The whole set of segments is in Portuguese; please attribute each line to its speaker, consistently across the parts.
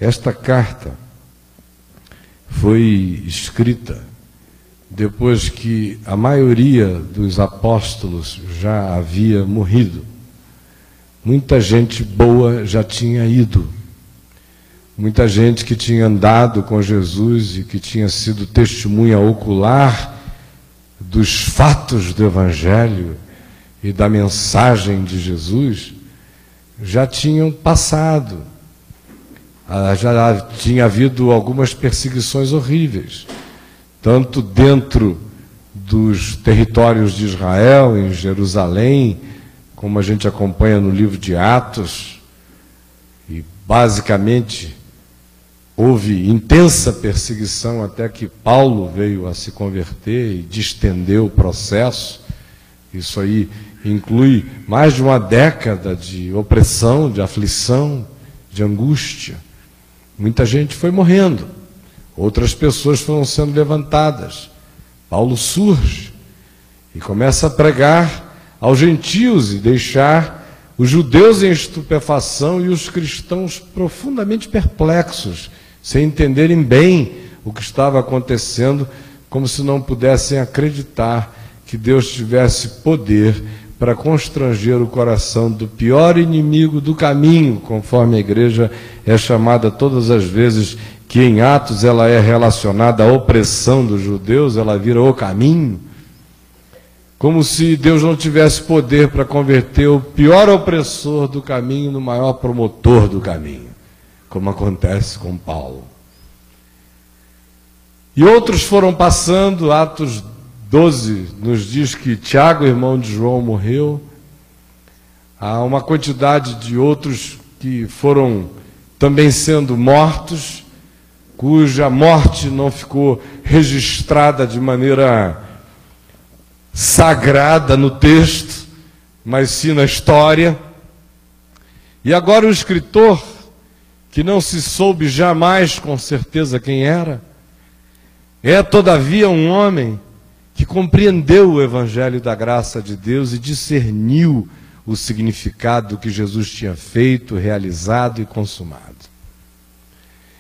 Speaker 1: Esta carta foi escrita depois que a maioria dos apóstolos já havia morrido. Muita gente boa já tinha ido. Muita gente que tinha andado com Jesus e que tinha sido testemunha ocular dos fatos do Evangelho e da mensagem de Jesus, já tinham passado. Já tinha havido algumas perseguições horríveis, tanto dentro dos territórios de Israel, em Jerusalém, como a gente acompanha no livro de Atos, e basicamente houve intensa perseguição até que Paulo veio a se converter e distendeu o processo. Isso aí inclui mais de uma década de opressão, de aflição, de angústia. Muita gente foi morrendo, outras pessoas foram sendo levantadas. Paulo surge e começa a pregar aos gentios e deixar os judeus em estupefação e os cristãos profundamente perplexos, sem entenderem bem o que estava acontecendo, como se não pudessem acreditar que Deus tivesse poder para constranger o coração do pior inimigo do caminho, conforme a igreja é chamada todas as vezes que em Atos ela é relacionada à opressão dos judeus, ela vira o caminho, como se Deus não tivesse poder para converter o pior opressor do caminho no maior promotor do caminho, como acontece com Paulo. E outros foram passando. Atos 12 nos diz que Tiago, irmão de João, morreu. Há uma quantidade de outros que foram também sendo mortos, cuja morte não ficou registrada de maneira sagrada no texto, mas sim na história. E agora o escritor, que não se soube jamais com certeza quem era, é todavia um homem que compreendeu o Evangelho da graça de Deus e discerniu o significado que Jesus tinha feito, realizado e consumado.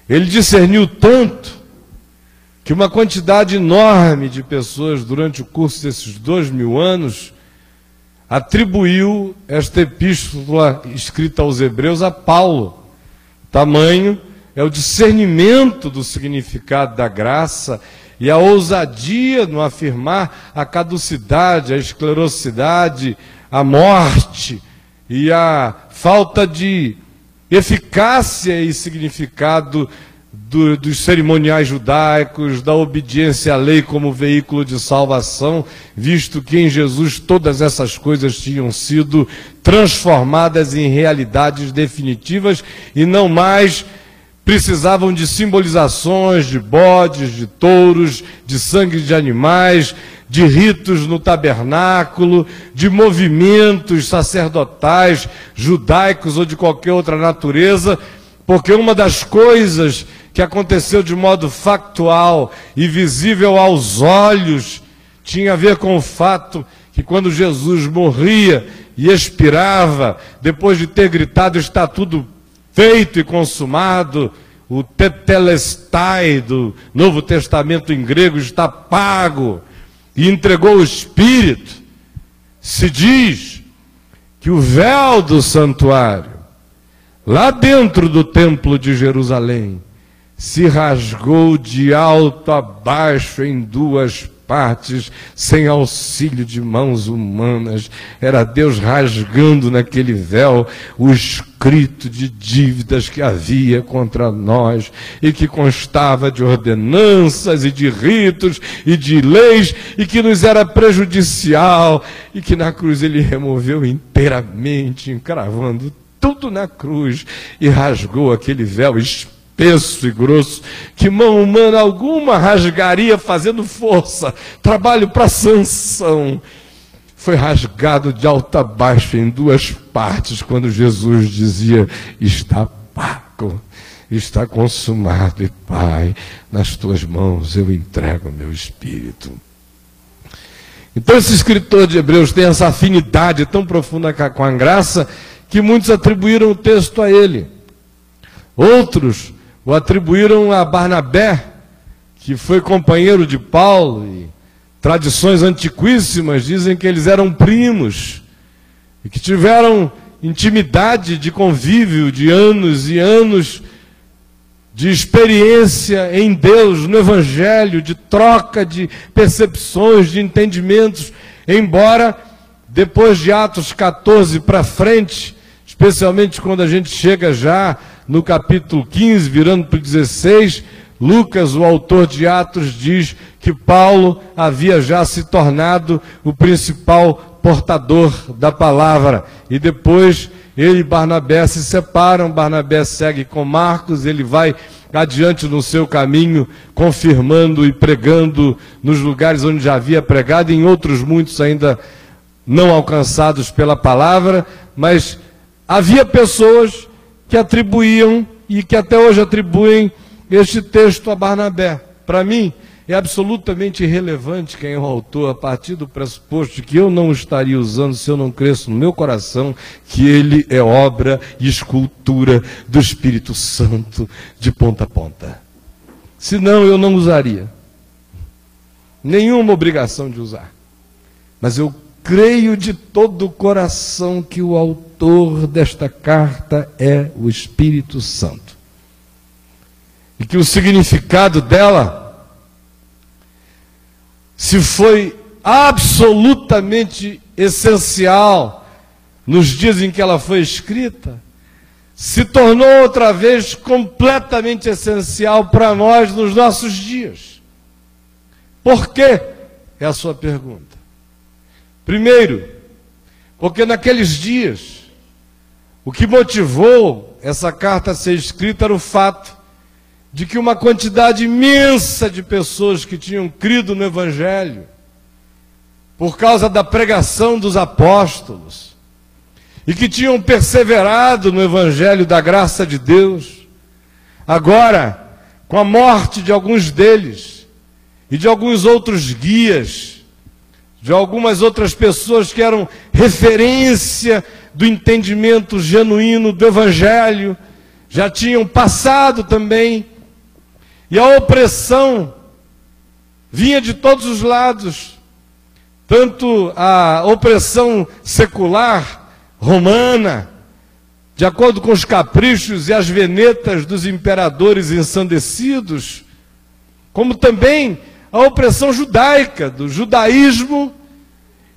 Speaker 1: Ele discerniu tanto que uma quantidade enorme de pessoas, durante o curso desses 2000 anos, atribuiu esta epístola escrita aos Hebreus a Paulo. Tamanho é o discernimento do significado da graça e a ousadia no afirmar a caducidade, a esclerosidade, a morte e a falta de eficácia e significado dos cerimoniais judaicos, da obediência à lei como veículo de salvação, visto que em Jesus todas essas coisas tinham sido transformadas em realidades definitivas e não mais precisavam de simbolizações, de bodes, de touros, de sangue de animais, de ritos no tabernáculo, de movimentos sacerdotais, judaicos ou de qualquer outra natureza, porque uma das coisas que aconteceu de modo factual e visível aos olhos tinha a ver com o fato que quando Jesus morria e expirava, depois de ter gritado, está tudo feito e consumado, o tetelestai do Novo Testamento em grego está pago, e entregou o Espírito, se diz que o véu do santuário, lá dentro do templo de Jerusalém, se rasgou de alto a baixo em duas partes, sem auxílio de mãos humanas. Era Deus rasgando naquele véu o escrito de dívidas que havia contra nós e que constava de ordenanças e de ritos e de leis e que nos era prejudicial e que na cruz ele removeu inteiramente, encravando tudo na cruz e rasgou aquele véu espesso e grosso, que mão humana alguma rasgaria fazendo força, trabalho para Sansão. Foi rasgado de alto a baixo em duas partes, quando Jesus dizia, está pago, está consumado, e Pai, nas tuas mãos eu entrego o meu espírito. Então esse escritor de Hebreus tem essa afinidade tão profunda com a graça, que muitos atribuíram o texto a ele. Outros o atribuíram a Barnabé, que foi companheiro de Paulo, e tradições antiquíssimas dizem que eles eram primos, e que tiveram intimidade de convívio de anos e anos, de experiência em Deus, no Evangelho, de troca de percepções, de entendimentos, embora depois de Atos 14 para frente, especialmente quando a gente chega já no capítulo 15, virando para o 16, Lucas, o autor de Atos, diz que Paulo havia já se tornado o principal portador da palavra, e depois ele e Barnabé se separam. Barnabé segue com Marcos, ele vai adiante no seu caminho, confirmando e pregando nos lugares onde já havia pregado, e em outros muitos ainda não alcançados pela palavra, mas havia pessoas que atribuíam, e que até hoje atribuem, este texto a Barnabé. Para mim, é absolutamente irrelevante quem é o autor, a partir do pressuposto de que eu não estaria usando se eu não cresço no meu coração que ele é obra e escultura do Espírito Santo de ponta a ponta. Senão eu não usaria. Nenhuma obrigação de usar. Mas eu creio de todo o coração que o autor desta carta é o Espírito Santo. E que o significado dela, se foi absolutamente essencial nos dias em que ela foi escrita, se tornou outra vez completamente essencial para nós nos nossos dias. Por quê? É a sua pergunta. Primeiro, porque naqueles dias, o que motivou essa carta a ser escrita era o fato de que uma quantidade imensa de pessoas que tinham crido no Evangelho, por causa da pregação dos apóstolos, e que tinham perseverado no Evangelho da graça de Deus, agora, com a morte de alguns deles, e de alguns outros guias, de algumas outras pessoas que eram referência do entendimento genuíno do Evangelho, já tinham passado também, e a opressão vinha de todos os lados, tanto a opressão secular, romana, de acordo com os caprichos e as venetas dos imperadores ensandecidos, como também a opressão judaica, do judaísmo,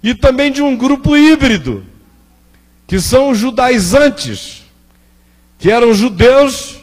Speaker 1: e também de um grupo híbrido, que são os judaizantes, que eram judeus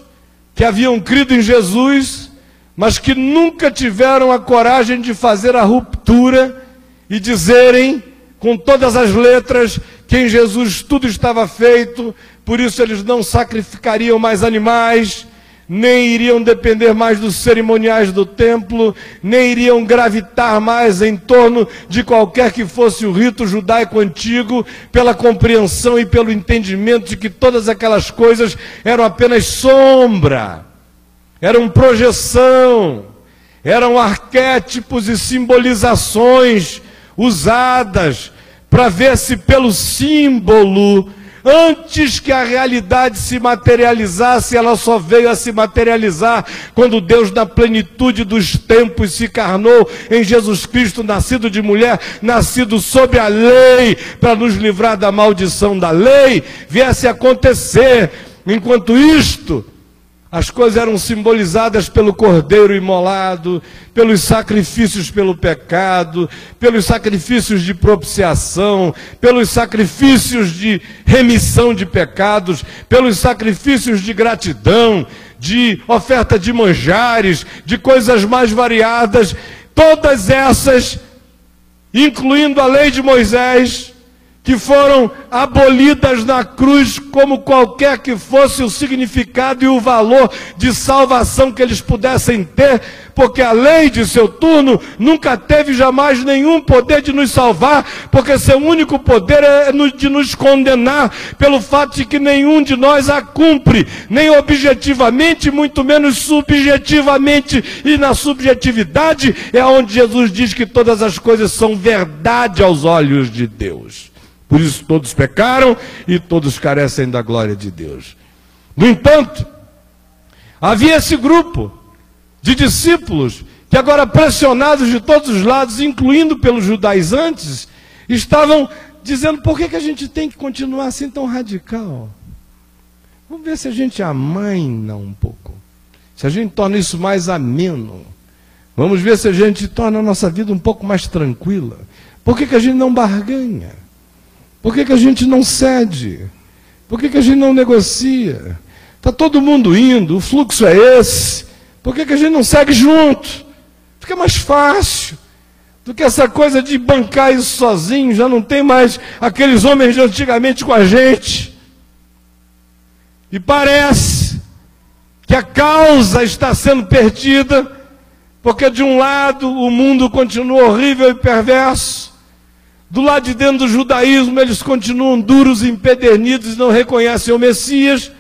Speaker 1: que haviam crido em Jesus, mas que nunca tiveram a coragem de fazer a ruptura e dizerem com todas as letras que em Jesus tudo estava feito, por isso eles não sacrificariam mais animais, nem iriam depender mais dos cerimoniais do templo, nem iriam gravitar mais em torno de qualquer que fosse o rito judaico antigo, pela compreensão e pelo entendimento de que todas aquelas coisas eram apenas sombra, eram projeção, eram arquétipos e simbolizações usadas para ver se pelo símbolo, antes que a realidade se materializasse, ela só veio a se materializar quando Deus, na plenitude dos tempos, se encarnou em Jesus Cristo, nascido de mulher, nascido sob a lei, para nos livrar da maldição da lei, viesse a acontecer. Enquanto isto, as coisas eram simbolizadas pelo cordeiro imolado, pelos sacrifícios pelo pecado, pelos sacrifícios de propiciação, pelos sacrifícios de remissão de pecados, pelos sacrifícios de gratidão, de oferta de manjares, de coisas mais variadas, todas essas, incluindo a lei de Moisés, que foram abolidas na cruz, como qualquer que fosse o significado e o valor de salvação que eles pudessem ter, porque a lei de seu turno nunca teve jamais nenhum poder de nos salvar, porque seu único poder é de nos condenar, pelo fato de que nenhum de nós a cumpre, nem objetivamente, muito menos subjetivamente, e na subjetividade é onde Jesus diz que todas as coisas são verdade aos olhos de Deus. Por isso todos pecaram e todos carecem da glória de Deus. No entanto, Havia esse grupo de discípulos que agora, pressionados de todos os lados, incluindo pelos judaizantes, estavam dizendo: por que a gente tem que continuar assim tão radical? Vamos ver se a gente amaina um pouco, se a gente torna isso mais ameno. Vamos ver se a gente torna a nossa vida um pouco mais tranquila. Por que a gente não barganha? Por que a gente não cede? Por que a gente não negocia? Está todo mundo indo, o fluxo é esse. Por que a gente não segue junto? Fica mais fácil do que essa coisa de bancar isso sozinho. Já não tem mais aqueles homens de antigamente com a gente. E parece que a causa está sendo perdida, porque de um lado o mundo continua horrível e perverso, do lado de dentro do judaísmo eles continuam duros e empedernidos e não reconhecem o Messias,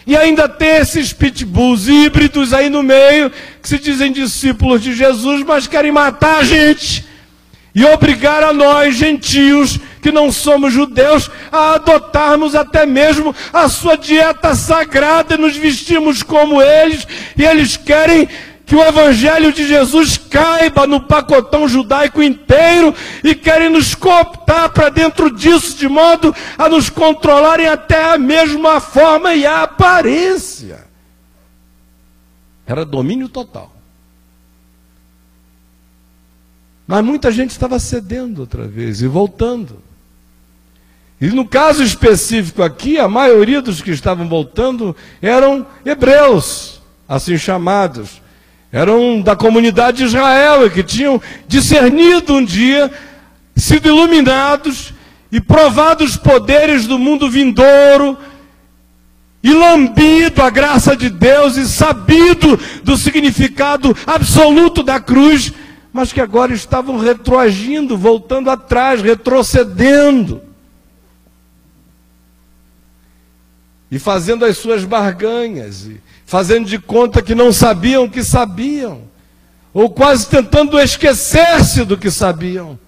Speaker 1: e ainda tem esses pitbulls híbridos aí no meio, que se dizem discípulos de Jesus, mas querem matar a gente, e obrigar a nós, gentios, que não somos judeus, a adotarmos até mesmo a sua dieta sagrada, e nos vestimos como eles, e eles querem que o Evangelho de Jesus caiba no pacotão judaico inteiro, e querem nos cooptar para dentro disso, de modo a nos controlarem até a mesma forma e a aparência. Era domínio total. Mas muita gente estava cedendo outra vez e voltando. E no caso específico aqui, a maioria dos que estavam voltando eram hebreus, assim chamados. Eram da comunidade de Israel e que tinham discernido um dia, sido iluminados e provado os poderes do mundo vindouro, e lambido a graça de Deus e sabido do significado absoluto da cruz, mas que agora estavam retroagindo, voltando atrás, retrocedendo. E fazendo as suas barganhas, e fazendo de conta que não sabiam que sabiam, ou quase tentando esquecer-se do que sabiam,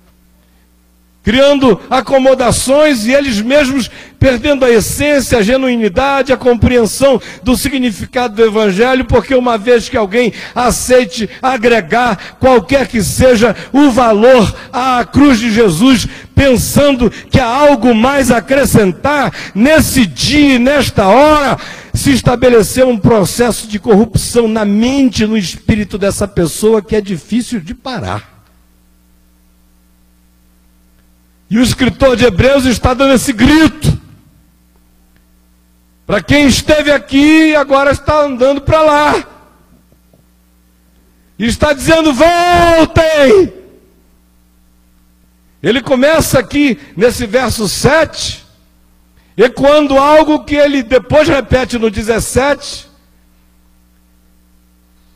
Speaker 1: criando acomodações e eles mesmos perdendo a essência, a genuinidade, a compreensão do significado do Evangelho, porque uma vez que alguém aceite agregar qualquer que seja o valor à cruz de Jesus, pensando que há algo mais a acrescentar, nesse dia e nesta hora, se estabeleceu um processo de corrupção na mente e no espírito dessa pessoa que é difícil de parar. E o escritor de Hebreus está dando esse grito para quem esteve aqui e agora está andando para lá. E está dizendo: voltem! Ele começa aqui nesse verso 7, ecoando algo que ele depois repete no 17,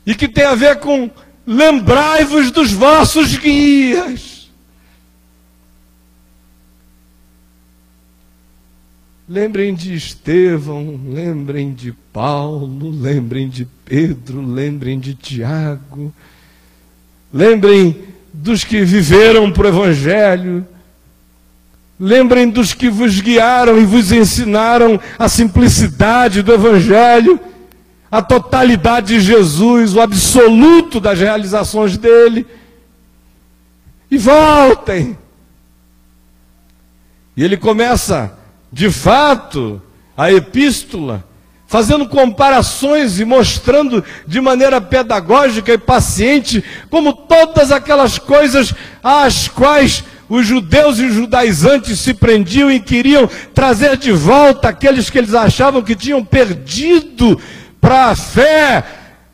Speaker 1: e que tem a ver com: lembrai-vos dos vossos guias. Lembrem de Estevão, lembrem de Paulo, lembrem de Pedro, lembrem de Tiago, lembrem dos que viveram para o Evangelho, lembrem dos que vos guiaram e vos ensinaram a simplicidade do Evangelho, a totalidade de Jesus, o absoluto das realizações dele, e voltem. E ele começa, de fato, a epístola, fazendo comparações e mostrando de maneira pedagógica e paciente como todas aquelas coisas às quais os judeus e os judaizantes se prendiam e queriam trazer de volta aqueles que eles achavam que tinham perdido para a fé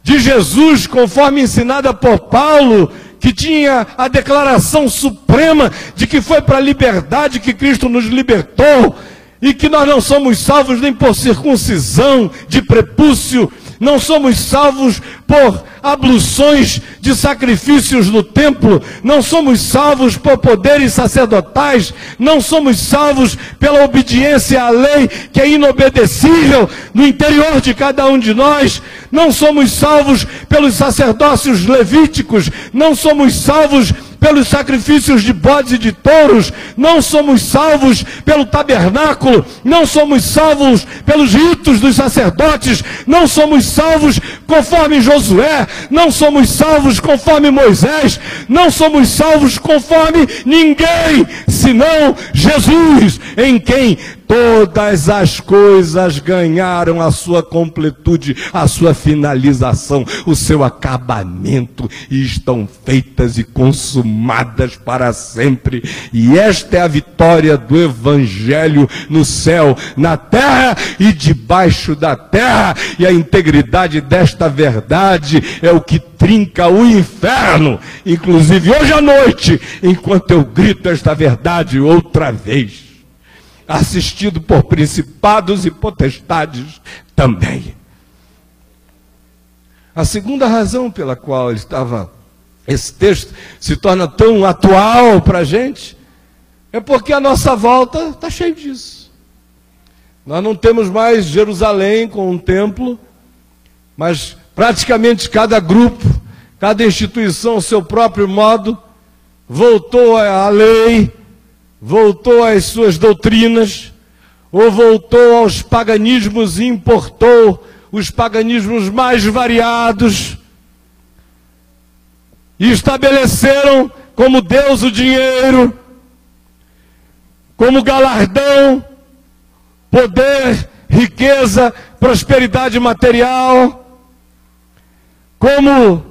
Speaker 1: de Jesus, conforme ensinada por Paulo, que tinha a declaração suprema de que foi para a liberdade que Cristo nos libertou, e que nós não somos salvos nem por circuncisão de prepúcio, não somos salvos por abluções de sacrifícios no templo, não somos salvos por poderes sacerdotais, não somos salvos pela obediência à lei que é inobedecível no interior de cada um de nós, não somos salvos pelos sacerdócios levíticos, não somos salvos pelos sacrifícios de bodes e de touros, não somos salvos pelo tabernáculo, não somos salvos pelos ritos dos sacerdotes, não somos salvos conforme Josué, não somos salvos conforme Moisés, não somos salvos conforme ninguém, senão Jesus, em quem todas as coisas ganharam a sua completude, a sua finalização, o seu acabamento, e estão feitas e consumadas para sempre. E esta é a vitória do Evangelho no céu, na terra e debaixo da terra. E a integridade desta verdade é o que trinca o inferno, inclusive hoje à noite, enquanto eu grito esta verdade outra vez, assistido por principados e potestades também. A segunda razão pela qual esse texto se torna tão atual para a gente, é porque a nossa volta está cheia disso. Nós não temos mais Jerusalém com um templo, mas praticamente cada grupo, cada instituição, ao seu próprio modo, voltou à lei, voltou às suas doutrinas, ou voltou aos paganismos e importou os paganismos mais variados, e estabeleceram como Deus o dinheiro, como galardão, poder, riqueza, prosperidade material, como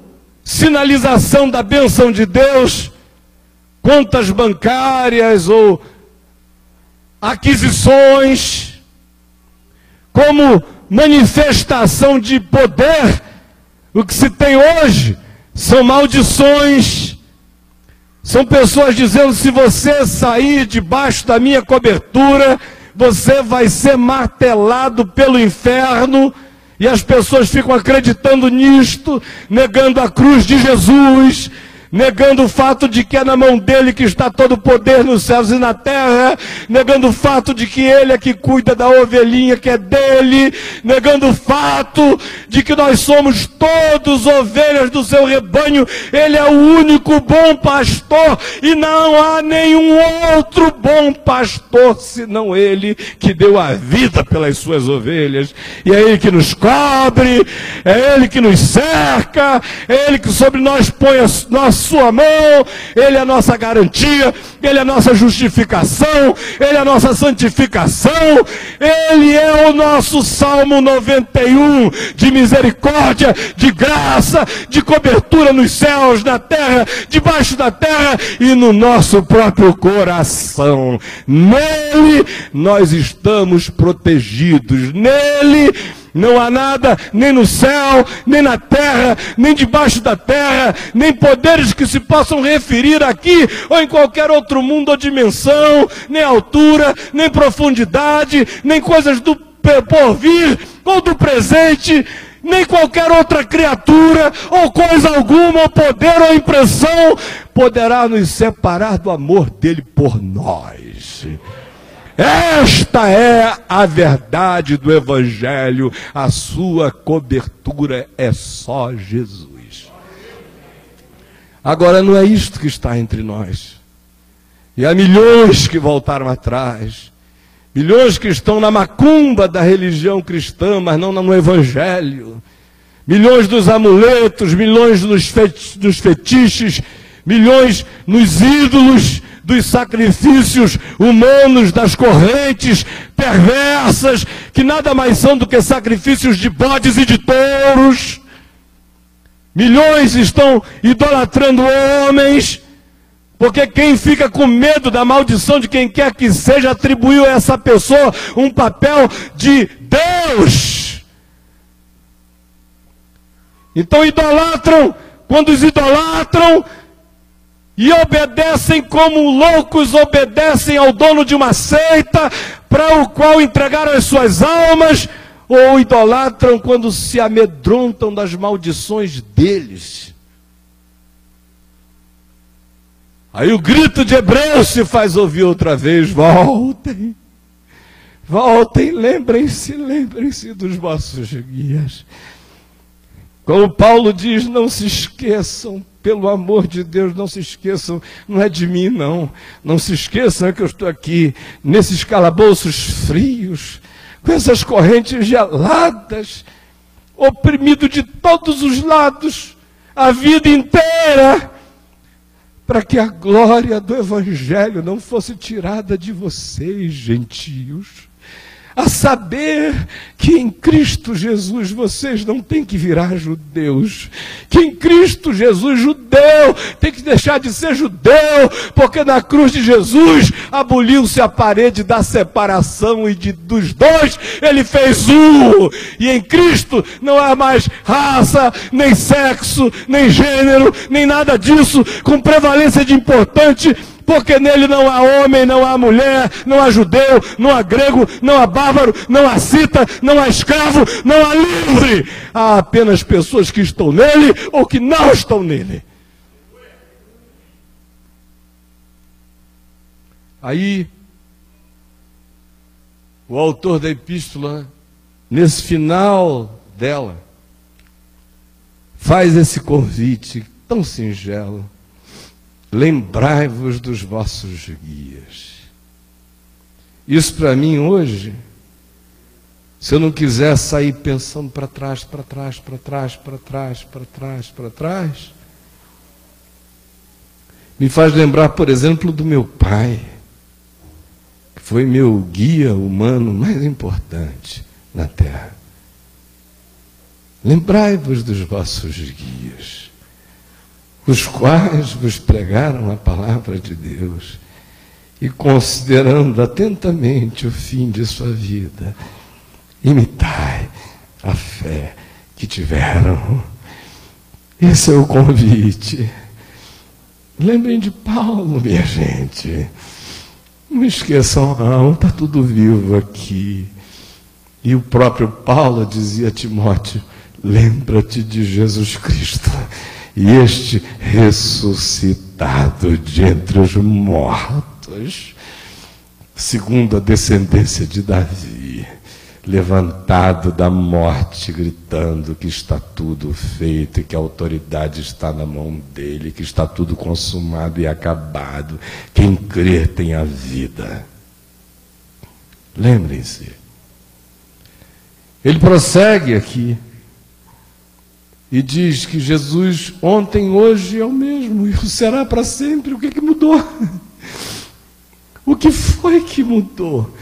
Speaker 1: sinalização da bênção de Deus, contas bancárias ou aquisições, como manifestação de poder. O que se tem hoje são maldições, são pessoas dizendo: se você sair debaixo da minha cobertura, você vai ser martelado pelo inferno. E as pessoas ficam acreditando nisto, negando a cruz de Jesus, negando o fato de que é na mão dele que está todo o poder nos céus e na terra, negando o fato de que ele é que cuida da ovelhinha que é dele, negando o fato de que nós somos todos ovelhas do seu rebanho. Ele é o único bom pastor e não há nenhum outro bom pastor senão ele, que deu a vida pelas suas ovelhas. E é ele que nos cobre, é ele que nos cerca, é ele que sobre nós põe a sua mão, ele é a nossa garantia, ele é a nossa justificação, ele é a nossa santificação, ele é o nosso Salmo 91, de misericórdia, de graça, de cobertura nos céus, na terra, debaixo da terra e no nosso próprio coração. Nele nós estamos protegidos, nele não há nada, nem no céu, nem na terra, nem debaixo da terra, nem poderes que se possam referir aqui, ou em qualquer outro mundo ou dimensão, nem altura, nem profundidade, nem coisas do porvir, ou do presente, nem qualquer outra criatura, ou coisa alguma, ou poder, ou impressão, poderá nos separar do amor dele por nós. Esta é a verdade do Evangelho, a sua cobertura é só Jesus. Agora não é isto que está entre nós. E há milhões que voltaram atrás, milhões que estão na macumba da religião cristã, mas não no Evangelho. Milhões dos amuletos, milhões dos fetiches, milhões nos ídolos, dos sacrifícios humanos, das correntes perversas, que nada mais são do que sacrifícios de bodes e de touros. Milhões estão idolatrando homens, porque quem fica com medo da maldição de quem quer que seja, atribuiu a essa pessoa um papel de Deus. Então idolatram. Quando os idolatram e obedecem como loucos, obedecem ao dono de uma seita, para o qual entregaram as suas almas, ou idolatram quando se amedrontam das maldições deles. Aí o grito de Hebreus se faz ouvir outra vez: voltem, voltem, lembrem-se dos vossos guias. Como Paulo diz, não se esqueçam, pelo amor de Deus, não se esqueçam, não é de mim, não. Não se esqueçam que eu estou aqui, nesses calabouços frios, com essas correntes geladas, oprimido de todos os lados, a vida inteira, para que a glória do Evangelho não fosse tirada de vocês, gentios. A saber que em Cristo Jesus vocês não têm que virar judeus, que em Cristo Jesus judeu tem que deixar de ser judeu, porque na cruz de Jesus aboliu-se a parede da separação e dos dois ele fez um, e em Cristo não há mais raça, nem sexo, nem gênero, nem nada disso com prevalência de importante, porque nele não há homem, não há mulher, não há judeu, não há grego, não há bárbaro, não há cita, não há escravo, não há livre. Há apenas pessoas que estão nele ou que não estão nele. Aí, o autor da epístola, nesse final dela, faz esse convite tão singelo. Lembrai-vos dos vossos guias. Isso para mim hoje, se eu não quiser sair pensando para trás, para trás, para trás, para trás, para trás, para trás, me faz lembrar, por exemplo, do meu pai, que foi meu guia humano mais importante na terra. Lembrai-vos dos vossos guias, os quais vos pregaram a palavra de Deus, e considerando atentamente o fim de sua vida, imitai a fé que tiveram. Esse é o convite. Lembrem de Paulo, minha gente. Não esqueçam não, está tudo vivo aqui. E o próprio Paulo dizia a Timóteo, lembra-te de Jesus Cristo, e este ressuscitado de entre os mortos, segundo a descendência de Davi, levantado da morte, gritando que está tudo feito, e que a autoridade está na mão dele, que está tudo consumado e acabado. Quem crer tem a vida. Lembrem-se. Ele prossegue aqui e diz que Jesus ontem, hoje é o mesmo, e o será para sempre. O que mudou? O que foi que mudou?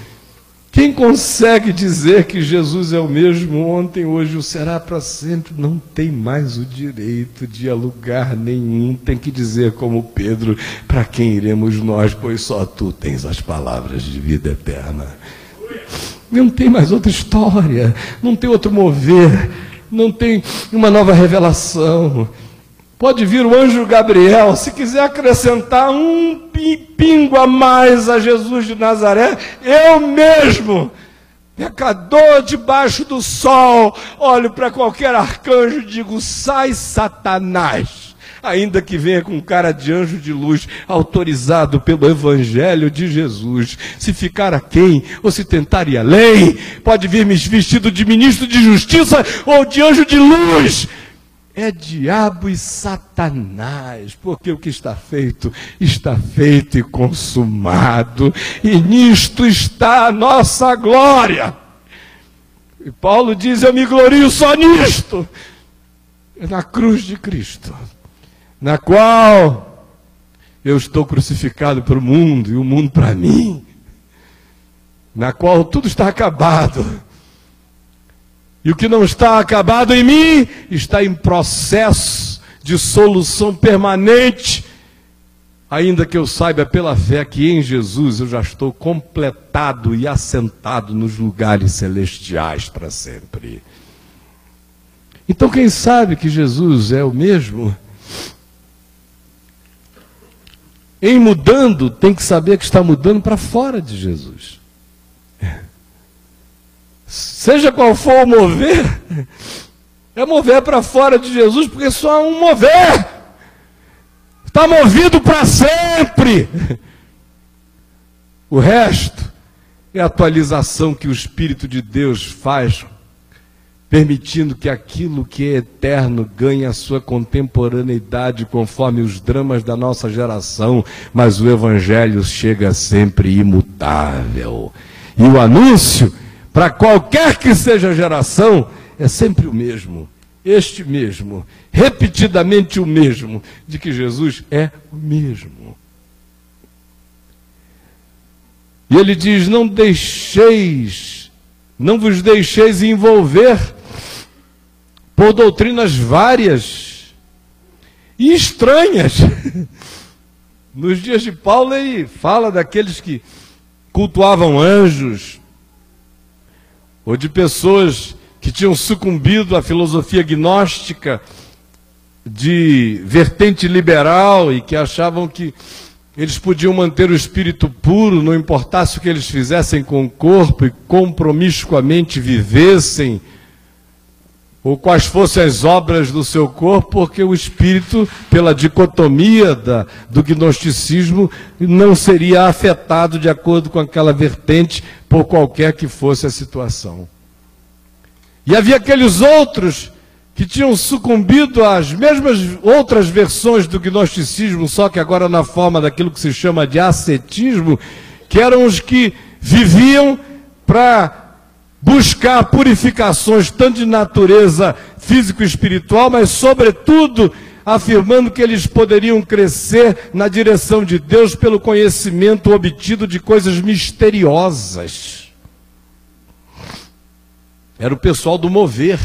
Speaker 1: Quem consegue dizer que Jesus é o mesmo ontem, hoje, o será para sempre, não tem mais o direito de a lugar nenhum. Tem que dizer como Pedro, para quem iremos nós, pois só tu tens as palavras de vida eterna. Não tem mais outra história, não tem outro mover, não tem uma nova revelação. Pode vir o anjo Gabriel, se quiser acrescentar um pingo a mais a Jesus de Nazaré, eu mesmo, pecador debaixo do sol, olho para qualquer arcanjo e digo, sai Satanás, ainda que venha com cara de anjo de luz, autorizado pelo Evangelho de Jesus. Se ficar aquém, ou se tentar ir além, pode vir me vestido de ministro de justiça ou de anjo de luz. É diabo e Satanás, porque o que está feito e consumado, e nisto está a nossa glória. E Paulo diz, eu me glorio só nisto, na cruz de Cristo, na qual eu estou crucificado para o mundo, e o mundo para mim, na qual tudo está acabado. E o que não está acabado em mim, está em processo de solução permanente, ainda que eu saiba pela fé que em Jesus eu já estou completado e assentado nos lugares celestiais para sempre. Então quem sabe que Jesus é o mesmo, em mudando, tem que saber que está mudando para fora de Jesus. Seja qual for o mover, é mover para fora de Jesus, porque só há um mover. Está movido para sempre. O resto é a atualização que o Espírito de Deus faz permitindo que aquilo que é eterno ganhe a sua contemporaneidade conforme os dramas da nossa geração, mas o Evangelho chega sempre imutável. E o anúncio, para qualquer que seja a geração, é sempre o mesmo, este mesmo, repetidamente o mesmo, de que Jesus é o mesmo. E ele diz: não vos deixeis envolver por doutrinas várias e estranhas. Nos dias de Paulo ele fala daqueles que cultuavam anjos, ou de pessoas que tinham sucumbido à filosofia gnóstica de vertente liberal e que achavam que eles podiam manter o espírito puro, não importasse o que eles fizessem com o corpo e compromiscuamente vivessem, ou quais fossem as obras do seu corpo, porque o espírito, pela dicotomia do gnosticismo, não seria afetado de acordo com aquela vertente, por qualquer que fosse a situação. E havia aqueles outros que tinham sucumbido às mesmas outras versões do gnosticismo, só que agora na forma daquilo que se chama de ascetismo, que eram os que viviam para buscar purificações tanto de natureza físico-espiritual, mas sobretudo afirmando que eles poderiam crescer na direção de Deus pelo conhecimento obtido de coisas misteriosas. Era o pessoal do mover,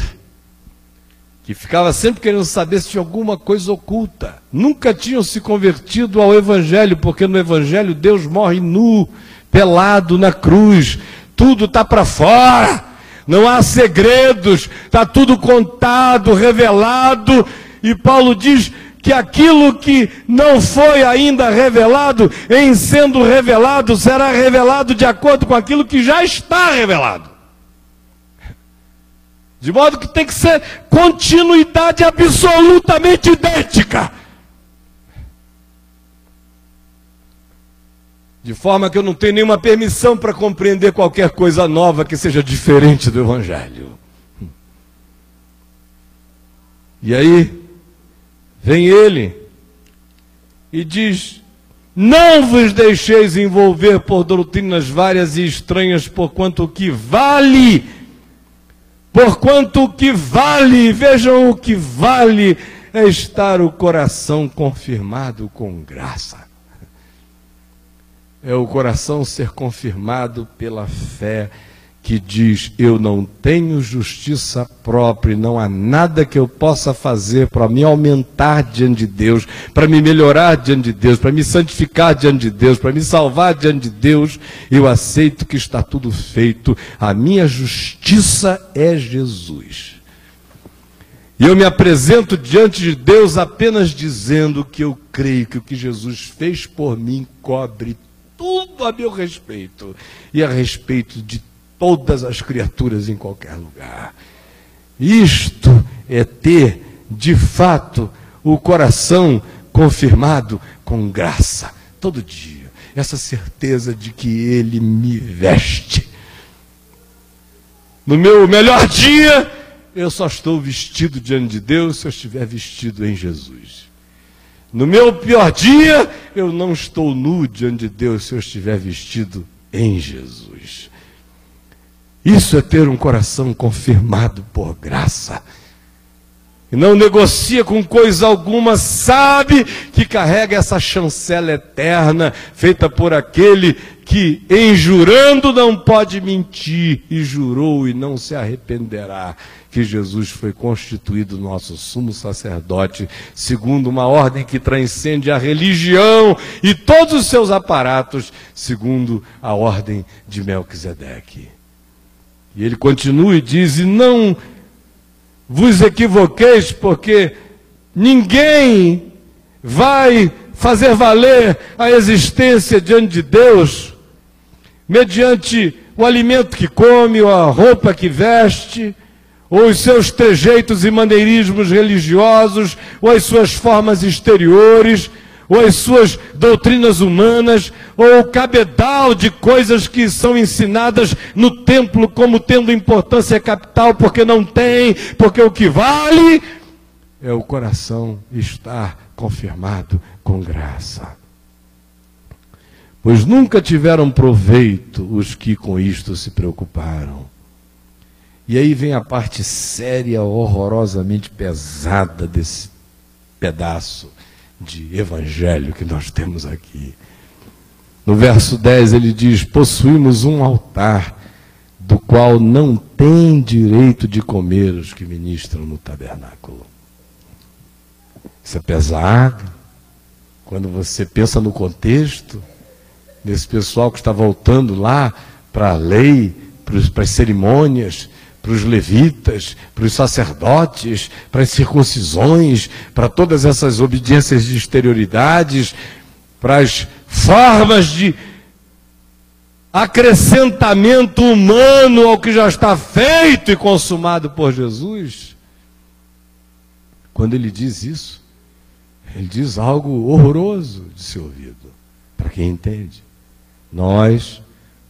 Speaker 1: que ficava sempre querendo saber se tinha alguma coisa oculta. Nunca tinham se convertido ao Evangelho, porque no Evangelho Deus morre nu, pelado na cruz. Tudo está para fora, não há segredos, está tudo contado, revelado. E Paulo diz que aquilo que não foi ainda revelado, em sendo revelado, será revelado de acordo com aquilo que já está revelado. De modo que tem que ser continuidade absolutamente idêntica. De forma que eu não tenho nenhuma permissão para compreender qualquer coisa nova que seja diferente do Evangelho. E aí, vem ele e diz: não vos deixeis envolver por doutrinas várias e estranhas, porquanto o que vale, vejam o que vale, é estar o coração confirmado com graça. É o coração ser confirmado pela fé, que diz: eu não tenho justiça própria, e não há nada que eu possa fazer para me aumentar diante de Deus, para me melhorar diante de Deus, para me santificar diante de Deus, para me salvar diante de Deus. Eu aceito que está tudo feito, a minha justiça é Jesus. E eu me apresento diante de Deus apenas dizendo que eu creio que o que Jesus fez por mim cobre tudo a meu respeito e a respeito de todas as criaturas em qualquer lugar. Isto é ter, de fato, o coração confirmado com graça, todo dia. Essa certeza de que Ele me veste. No meu melhor dia, eu só estou vestido diante de Deus se eu estiver vestido em Jesus. No meu pior dia, eu não estou nu diante de Deus se eu estiver vestido em Jesus. Isso é ter um coração confirmado por graça. E não negocia com coisa alguma, sabe que carrega essa chancela eterna, feita por aquele que, em jurando, não pode mentir, e jurou e não se arrependerá, que Jesus foi constituído nosso sumo sacerdote, segundo uma ordem que transcende a religião e todos os seus aparatos, segundo a ordem de Melquisedeque. E ele continua e diz: e não vos equivoqueis, porque ninguém vai fazer valer a existência diante de Deus mediante o alimento que come, ou a roupa que veste, ou os seus trejeitos e maneirismos religiosos, ou as suas formas exteriores, ou as suas doutrinas humanas, ou o cabedal de coisas que são ensinadas no templo como tendo importância capital, porque não tem, porque o que vale é o coração estar confirmado com graça. Pois nunca tiveram proveito os que com isto se preocuparam. E aí vem a parte séria, horrorosamente pesada desse pedaço de evangelho que nós temos aqui. No verso 10 ele diz: possuímos um altar, do qual não tem direito de comer os que ministram no tabernáculo. Isso é pesado. Quando você pensa no contexto, nesse pessoal que está voltando lá para a lei, para as cerimônias, para os levitas, para os sacerdotes, para as circuncisões, para todas essas obediências de exterioridades, para as formas de acrescentamento humano ao que já está feito e consumado por Jesus. Quando ele diz isso, ele diz algo horroroso de ser ouvido, para quem entende. Nós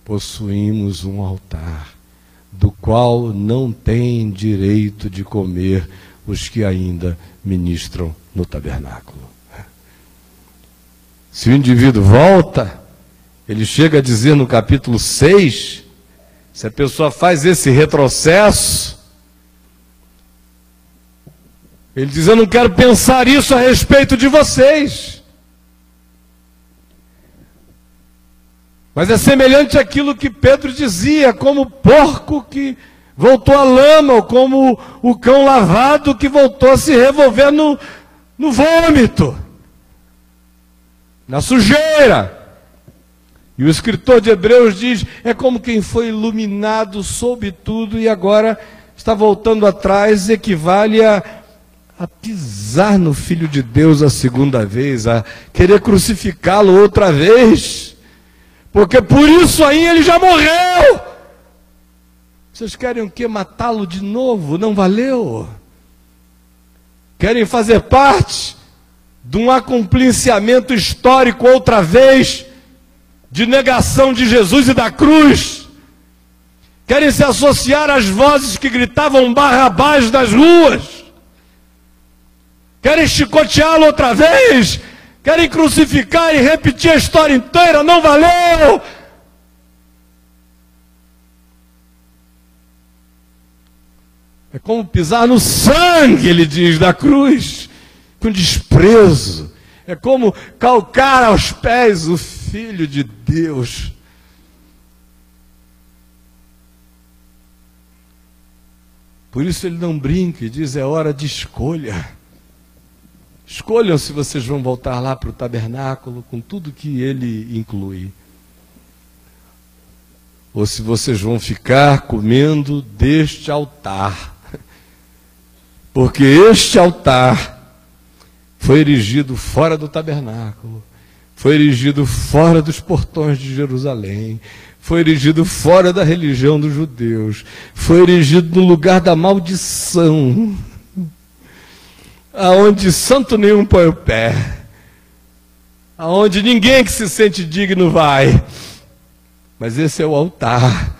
Speaker 1: possuímos um altar, do qual não tem direito de comer os que ainda ministram no tabernáculo. Se o indivíduo volta, ele chega a dizer no capítulo 6, se a pessoa faz esse retrocesso, ele diz: eu não quero pensar isso a respeito de vocês. Mas é semelhante àquilo que Pedro dizia, como o porco que voltou à lama, ou como o cão lavado que voltou a se revolver no vômito, na sujeira. E o escritor de Hebreus diz: é como quem foi iluminado, soube tudo e agora está voltando atrás, equivale a pisar no Filho de Deus a segunda vez, a querer crucificá-lo outra vez. Porque por isso aí ele já morreu. Vocês querem o quê? Matá-lo de novo? Não valeu. Querem fazer parte de um acompliciamento histórico outra vez, de negação de Jesus e da cruz. Querem se associar às vozes que gritavam Barrabás nas ruas. Querem chicoteá-lo outra vez. Querem crucificar e repetir a história inteira. Não valeu! É como pisar no sangue, ele diz, da cruz, com desprezo. É como calcar aos pés o Filho de Deus. Por isso ele não brinca e diz: é hora de escolha. Escolham se vocês vão voltar lá para o tabernáculo com tudo que ele inclui, ou se vocês vão ficar comendo deste altar, porque este altar foi erigido fora do tabernáculo, foi erigido fora dos portões de Jerusalém, foi erigido fora da religião dos judeus, foi erigido no lugar da maldição, aonde santo nenhum põe o pé, aonde ninguém que se sente digno vai. Mas esse é o altar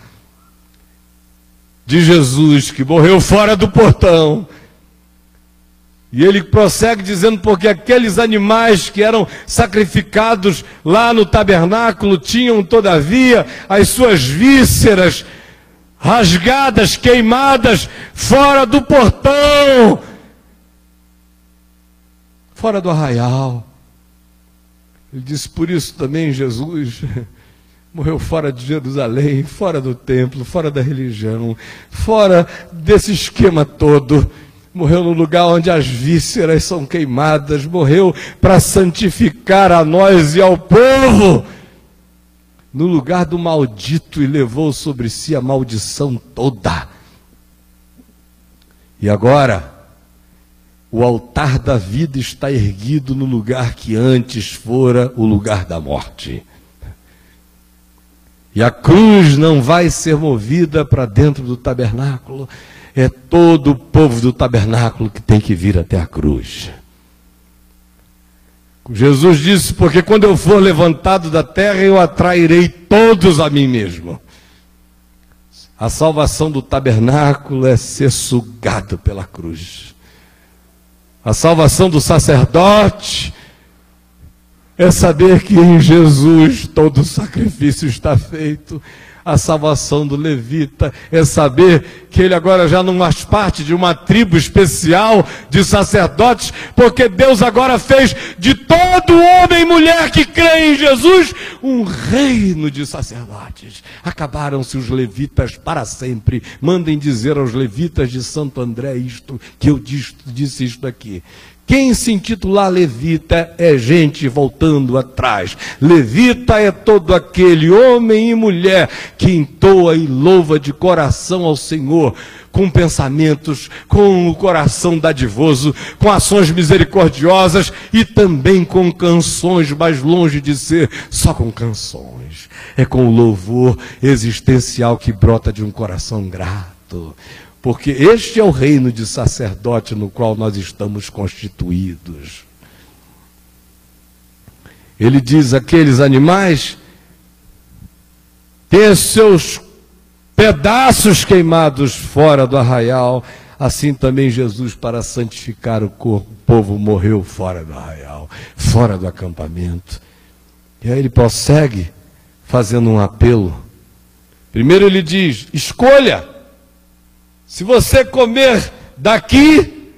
Speaker 1: de Jesus, que morreu fora do portão. E ele prossegue dizendo: porque aqueles animais que eram sacrificados lá no tabernáculo tinham, todavia, as suas vísceras rasgadas, queimadas, fora do portão, fora do arraial. Ele disse: por isso também Jesus morreu fora de Jerusalém, fora do templo, fora da religião, fora desse esquema todo. Morreu no lugar onde as vísceras são queimadas, morreu para santificar a nós e ao povo, no lugar do maldito, e levou sobre si a maldição toda. E agora, o altar da vida está erguido no lugar que antes fora o lugar da morte. E a cruz não vai ser movida para dentro do tabernáculo. É todo o povo do tabernáculo que tem que vir até a cruz. Jesus disse, porque quando eu for levantado da terra, eu atrairei todos a mim mesmo. A salvação do tabernáculo é ser sugado pela cruz. A salvação do sacerdote é saber que em Jesus todo o sacrifício está feito. A salvação do levita é saber que ele agora já não faz parte de uma tribo especial de sacerdotes, porque Deus agora fez de todo homem e mulher que crê em Jesus um reino de sacerdotes. Acabaram-se os levitas para sempre. Mandem dizer aos levitas de Santo André isto, que eu disse isto aqui. Quem se intitular levita é gente voltando atrás. Levita é todo aquele homem e mulher que entoa e louva de coração ao Senhor, com pensamentos, com o coração dadivoso, com ações misericordiosas e também com canções, mas longe de ser só com canções. É com o louvor existencial que brota de um coração grato. Porque este é o reino de sacerdote no qual nós estamos constituídos. Ele diz, aqueles animais têm seus pedaços queimados fora do arraial, assim também Jesus, para santificar o corpo, o povo morreu fora do arraial, fora do acampamento. E aí ele prossegue fazendo um apelo. Primeiro ele diz, escolha. Se você comer daqui,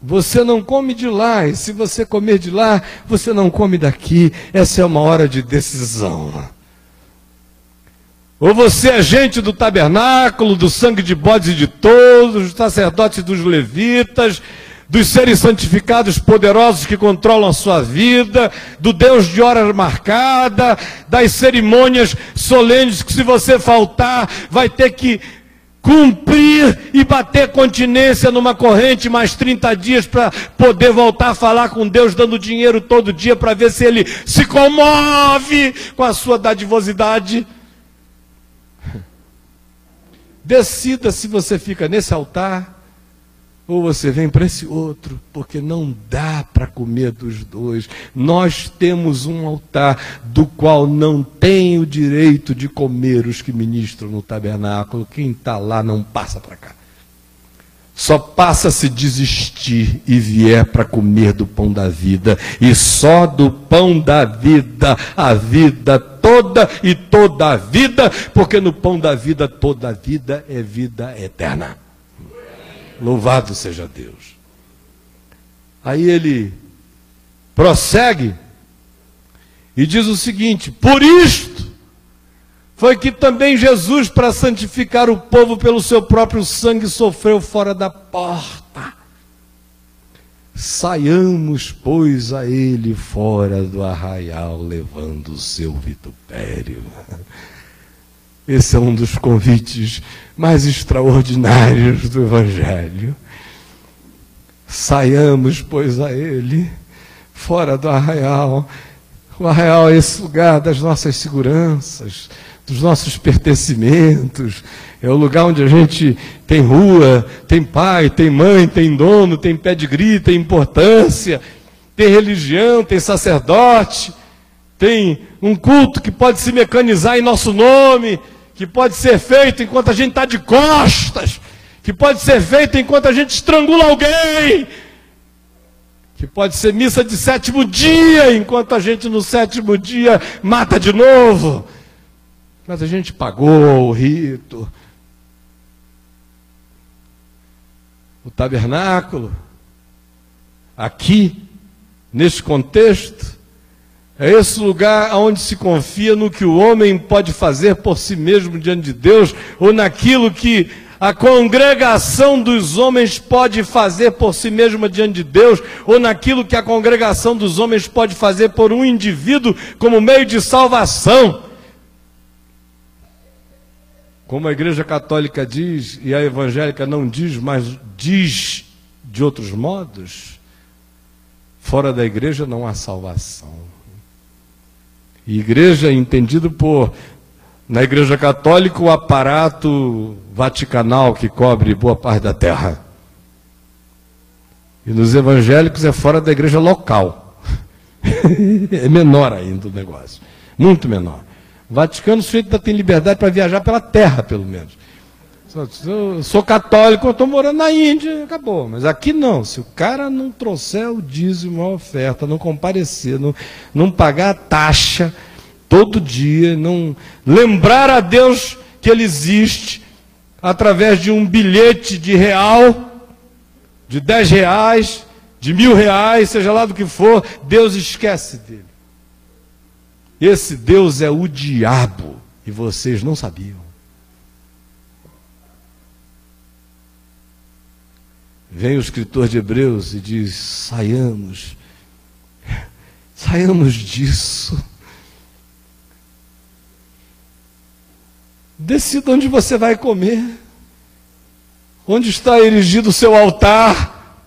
Speaker 1: você não come de lá. E se você comer de lá, você não come daqui. Essa é uma hora de decisão. Ou você é gente do tabernáculo, do sangue de bodes e de touros, dos sacerdotes e dos levitas, dos seres santificados poderosos que controlam a sua vida, do Deus de hora marcada, das cerimônias solenes que se você faltar, vai ter que cumprir e bater continência numa corrente mais 30 dias para poder voltar a falar com Deus, dando dinheiro todo dia para ver se Ele se comove com a sua dadivosidade. Decida se você fica nesse altar ou você vem para esse outro, porque não dá para comer dos dois. Nós temos um altar do qual não tem o direito de comer os que ministram no tabernáculo. Quem está lá não passa para cá. Só passa se desistir e vier para comer do pão da vida. E só do pão da vida, a vida toda e toda a vida, porque no pão da vida toda a vida é vida eterna. Louvado seja Deus. Aí ele prossegue e diz o seguinte: por isto foi que também Jesus, para santificar o povo pelo seu próprio sangue, sofreu fora da porta. Saiamos, pois, a ele fora do arraial, levando o seu vitupério. Esse é um dos convites mais extraordinários do Evangelho. Saiamos, pois, a ele, fora do arraial. O arraial é esse lugar das nossas seguranças, dos nossos pertencimentos. É o lugar onde a gente tem rua, tem pai, tem mãe, tem dono, tem pedigree, tem importância, tem religião, tem sacerdote, tem um culto que pode se mecanizar em nosso nome, que pode ser feito enquanto a gente está de costas, que pode ser feito enquanto a gente estrangula alguém, que pode ser missa de 7º dia, enquanto a gente no 7º dia mata de novo. Mas a gente pagou o rito. O tabernáculo, aqui, nesse contexto, é esse lugar onde se confia no que o homem pode fazer por si mesmo diante de Deus, ou naquilo que a congregação dos homens pode fazer por si mesma diante de Deus, ou naquilo que a congregação dos homens pode fazer por um indivíduo como meio de salvação. Como a Igreja Católica diz, e a evangélica não diz, mas diz de outros modos, fora da igreja não há salvação. E igreja é entendido por, na Igreja Católica, o aparato vaticanal que cobre boa parte da terra. E nos evangélicos é fora da igreja local. É menor ainda o negócio, muito menor. O Vaticano, o sujeito ainda tem liberdade para viajar pela terra, pelo menos. Eu sou católico, eu estou morando na Índia, acabou. Mas aqui não, se o cara não trouxer o dízimo, a oferta, não comparecer, não pagar a taxa todo dia, não lembrar a Deus que Ele existe através de um bilhete de real, de 10 reais, de 1.000 reais, seja lá do que for, Deus esquece dele. Esse Deus é o diabo, e vocês não sabiam. Vem o escritor de Hebreus e diz: saiamos disso. Decida onde você vai comer, onde está erigido o seu altar,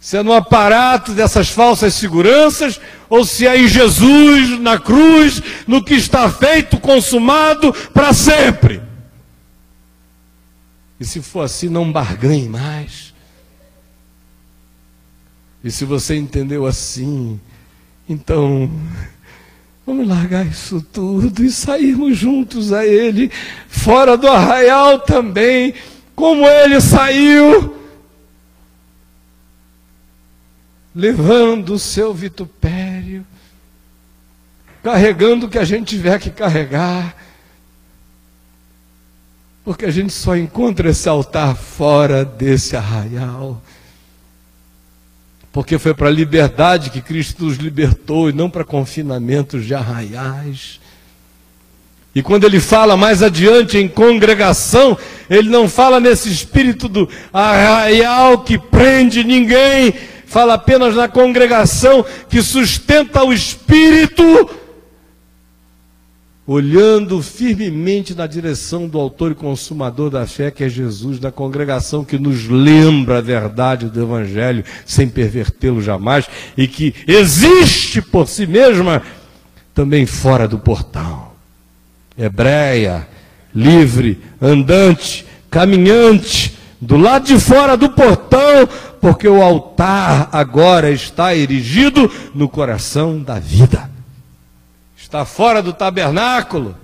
Speaker 1: se é no aparato dessas falsas seguranças, ou se é em Jesus, na cruz, no que está feito, consumado para sempre. E se for assim, não barganhe mais. E se você entendeu assim, então vamos largar isso tudo e sairmos juntos a Ele, fora do arraial também, como Ele saiu, levando o seu vitupério, carregando o que a gente tiver que carregar, porque a gente só encontra esse altar fora desse arraial. Porque foi para a liberdade que Cristo nos libertou e não para confinamentos de arraiais. E quando ele fala mais adiante em congregação, ele não fala nesse espírito do arraial que prende ninguém, fala apenas na congregação que sustenta o espírito, olhando firmemente na direção do autor e consumador da fé, que é Jesus, da congregação que nos lembra a verdade do Evangelho, sem pervertê-lo jamais, e que existe por si mesma, também fora do portão. Hebreia, livre, andante, caminhante, do lado de fora do portão, porque o altar agora está erigido no coração da vida. Está fora do tabernáculo,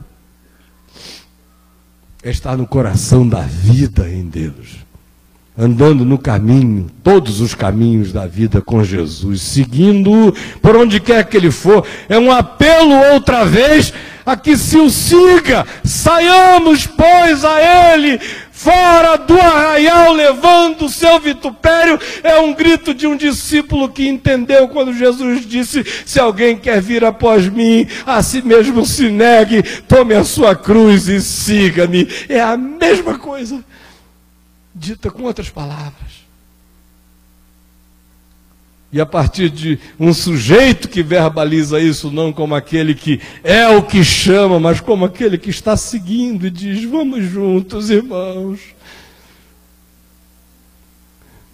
Speaker 1: está no coração da vida em Deus, andando no caminho, todos os caminhos da vida com Jesus, seguindo por onde quer que Ele for. É um apelo outra vez a que se o siga. Saiamos, pois, a Ele, fora do arraial, levando o seu vitupério. É um grito de um discípulo que entendeu quando Jesus disse: se alguém quer vir após mim, a si mesmo se negue, tome a sua cruz e siga-me. É a mesma coisa, dita com outras palavras. E a partir de um sujeito que verbaliza isso, não como aquele que é o que chama, mas como aquele que está seguindo e diz: vamos juntos, irmãos.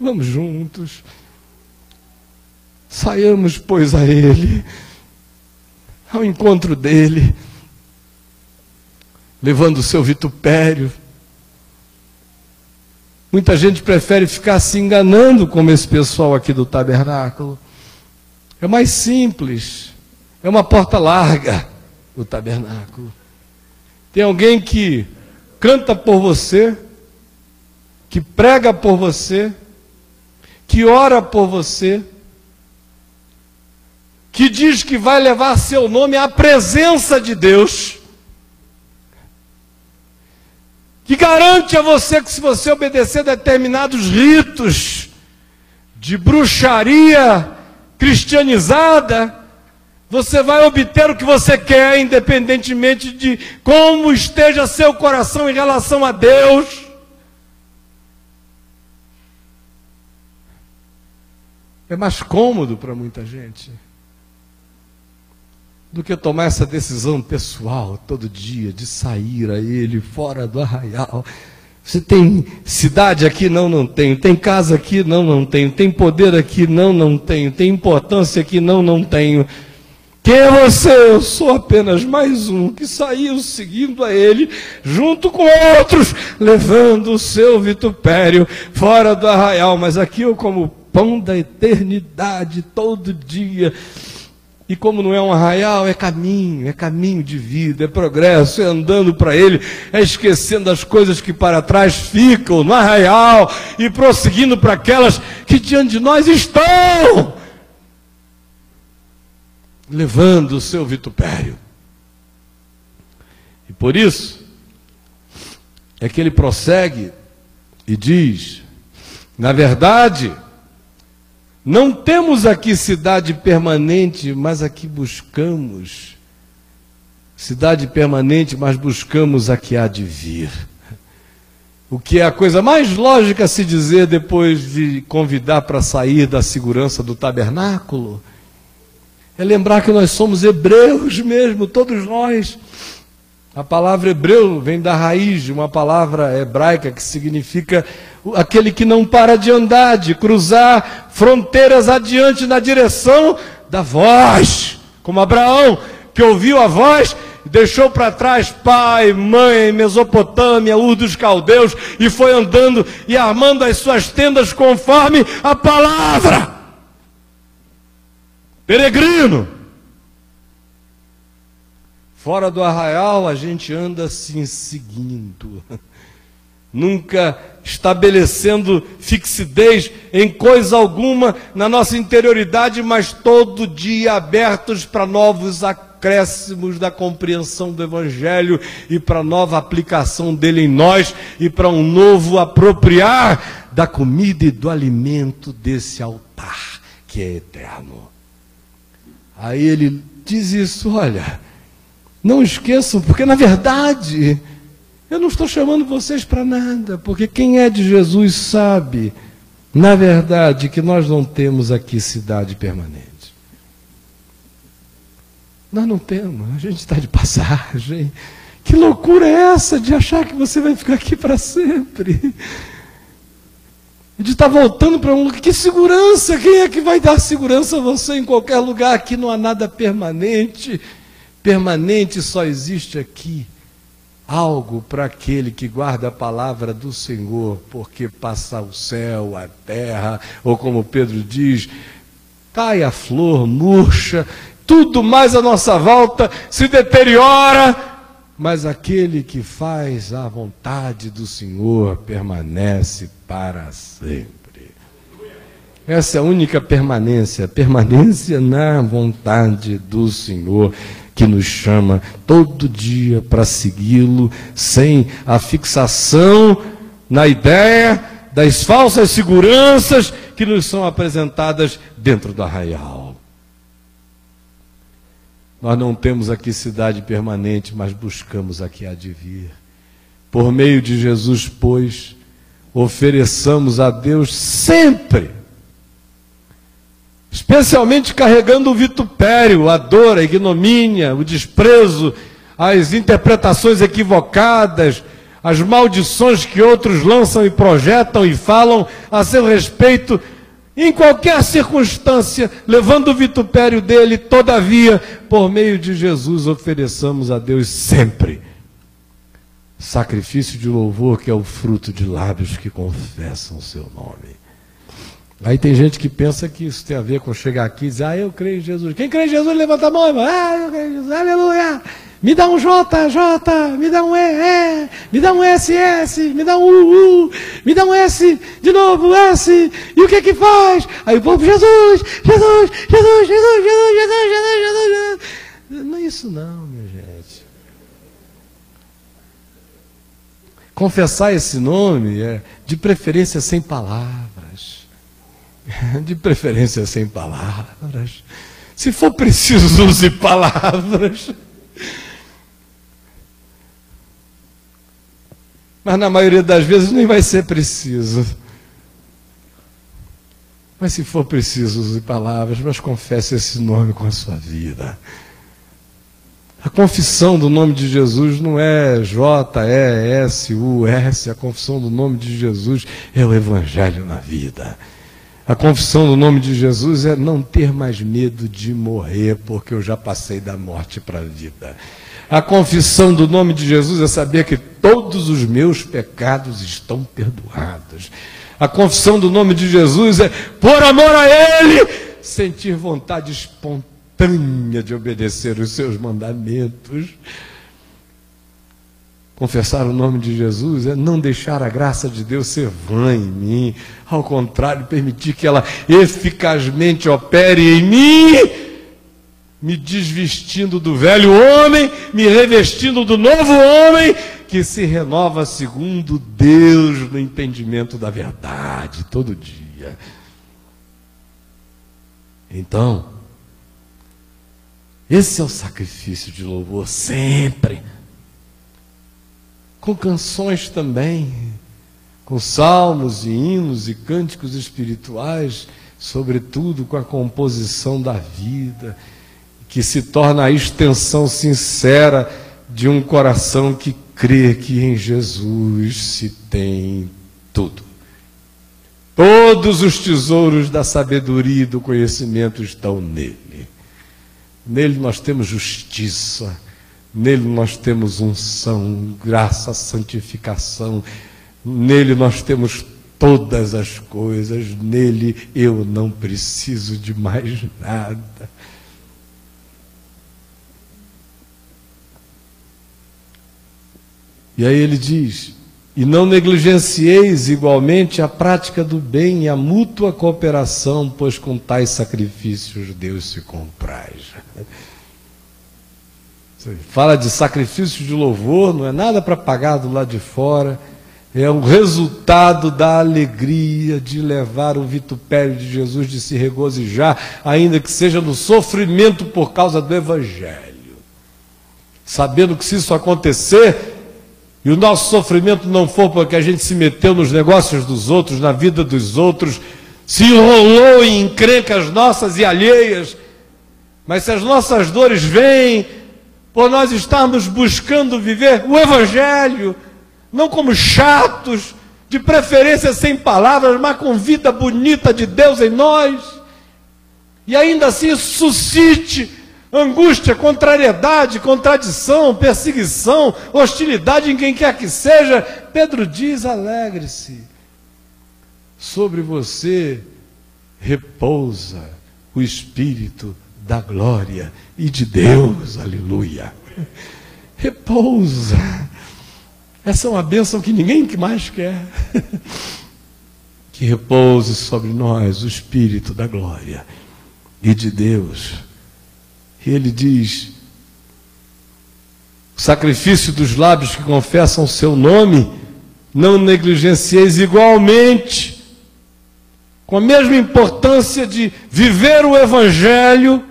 Speaker 1: Vamos juntos. Saiamos, pois, a Ele, ao encontro dEle, levando o seu vitupério. Muita gente prefere ficar se enganando, como esse pessoal aqui do tabernáculo. É mais simples, é uma porta larga o tabernáculo. Tem alguém que canta por você, que prega por você, que ora por você, que diz que vai levar seu nome à presença de Deus, que garante a você que, se você obedecer determinados ritos de bruxaria cristianizada, você vai obter o que você quer, independentemente de como esteja seu coração em relação a Deus. É mais cômodo para muita gente do que tomar essa decisão pessoal todo dia de sair a Ele fora do arraial. Você tem cidade aqui? Não, não tenho. Tem casa aqui? Não, não tenho. Tem poder aqui? Não, não tenho. Tem importância aqui? Não, não tenho. Quem é você? Eu sou apenas mais um que saiu seguindo a Ele, junto com outros, levando o seu vitupério fora do arraial. Mas aqui eu como pão da eternidade todo dia. E como não é um arraial, é caminho de vida, é progresso, é andando para Ele, é esquecendo as coisas que para trás ficam no arraial e prosseguindo para aquelas que diante de nós estão, levando o seu vitupério. E por isso é que ele prossegue e diz: na verdade, não temos aqui cidade permanente, mas aqui buscamos cidade permanente, mas buscamos a que há de vir. O que é a coisa mais lógica a se dizer depois de convidar para sair da segurança do tabernáculo? É lembrar que nós somos hebreus mesmo, todos nós. A palavra hebreu vem da raiz de uma palavra hebraica que significa aquele que não para de andar, de cruzar fronteiras adiante na direção da voz. Como Abraão, que ouviu a voz, deixou para trás pai, mãe, Mesopotâmia, Ur dos Caldeus, e foi andando e armando as suas tendas conforme a palavra. Peregrino. Fora do arraial, a gente anda assim seguindo, nunca estabelecendo fixidez em coisa alguma na nossa interioridade, mas todo dia abertos para novos acréscimos da compreensão do Evangelho e para nova aplicação dele em nós e para um novo apropriar da comida e do alimento desse altar que é eterno. Aí ele diz isso: olha, não esqueçam, porque na verdade eu não estou chamando vocês para nada, porque quem é de Jesus sabe, na verdade, que nós não temos aqui cidade permanente. Nós não temos, a gente está de passagem. Que loucura é essa de achar que você vai ficar aqui para sempre? De estar voltando para um lugar. Que segurança? Quem é que vai dar segurança a você em qualquer lugar? Aqui não há nada permanente. Permanente só existe aqui algo para aquele que guarda a palavra do Senhor, porque passa o céu, a terra, ou como Pedro diz, cai a flor, murcha, tudo mais à nossa volta se deteriora, mas aquele que faz a vontade do Senhor permanece para sempre. Essa é a única permanência, permanência na vontade do Senhor, que nos chama todo dia para segui-lo, sem a fixação na ideia das falsas seguranças que nos são apresentadas dentro do arraial. Nós não temos aqui cidade permanente, mas buscamos a que há de vir. Por meio de Jesus, pois, ofereçamos a Deus sempre, especialmente carregando o vitupério, a dor, a ignomínia, o desprezo, as interpretações equivocadas, as maldições que outros lançam e projetam e falam a seu respeito, em qualquer circunstância, levando o vitupério dele, todavia, por meio de Jesus, ofereçamos a Deus sempre sacrifício de louvor, que é o fruto de lábios que confessam o seu nome. Aí tem gente que pensa que isso tem a ver com chegar aqui e dizer: eu creio em Jesus. Quem crê em Jesus, levanta a mão, irmão. Eu creio em Jesus, aleluia. Me dá um J, me dá um E, me dá um SS, me dá um U, me dá um S, de novo S. E o que que faz? Aí o povo: Jesus, Jesus, Jesus, Jesus, Jesus, Jesus, Jesus, Jesus. Não é isso não, minha gente. Confessar esse nome é de preferência sem palavras. De preferência sem palavras. Se for preciso, use palavras. Mas na maioria das vezes nem vai ser preciso. Mas se for preciso, use palavras, mas confesse esse nome com a sua vida. A confissão do nome de Jesus não é J-E-S-U-S. A confissão do nome de Jesus é o Evangelho na vida. A confissão do nome de Jesus é não ter mais medo de morrer, porque eu já passei da morte para a vida. A confissão do nome de Jesus é saber que todos os meus pecados estão perdoados. A confissão do nome de Jesus é, por amor a Ele, sentir vontade espontânea montanha de obedecer os seus mandamentos. Confessar o nome de Jesus é não deixar a graça de Deus ser vã em mim. Ao contrário, permitir que ela eficazmente opere em mim, me desvestindo do velho homem, me revestindo do novo homem, que se renova segundo Deus no entendimento da verdade, todo dia. Então, esse é o sacrifício de louvor sempre. Com canções também, com salmos e hinos e cânticos espirituais, sobretudo com a composição da vida, que se torna a extensão sincera de um coração que crê que em Jesus se tem tudo. Todos os tesouros da sabedoria e do conhecimento estão nele. Nele nós temos justiça, nele nós temos unção, graça, santificação, nele nós temos todas as coisas, nele eu não preciso de mais nada. E aí ele diz: e não negligencieis igualmente a prática do bem e a mútua cooperação, pois com tais sacrifícios Deus se compraz. Fala de sacrifício de louvor, não é nada para pagar do lado de fora, é o resultado da alegria de levar o vitupério de Jesus, de se regozijar, ainda que seja no sofrimento por causa do Evangelho. Sabendo que se isso acontecer, e o nosso sofrimento não for porque a gente se meteu nos negócios dos outros, na vida dos outros, se enrolou em encrencas nossas e alheias, mas se as nossas dores vêm por nós estarmos buscando viver o Evangelho, não como chatos, de preferência sem palavras, mas com vida bonita de Deus em nós, e ainda assim isso suscite angústia, contrariedade, contradição, perseguição, hostilidade em quem quer que seja, Pedro diz: alegre-se, sobre você repousa o Espírito da glória e de Deus, aleluia. Repousa. Essa é uma bênção que ninguém mais quer. Que repouse sobre nós o Espírito da glória e de Deus. E ele diz: o sacrifício dos lábios que confessam o seu nome, não negligencieis igualmente, com a mesma importância de viver o Evangelho,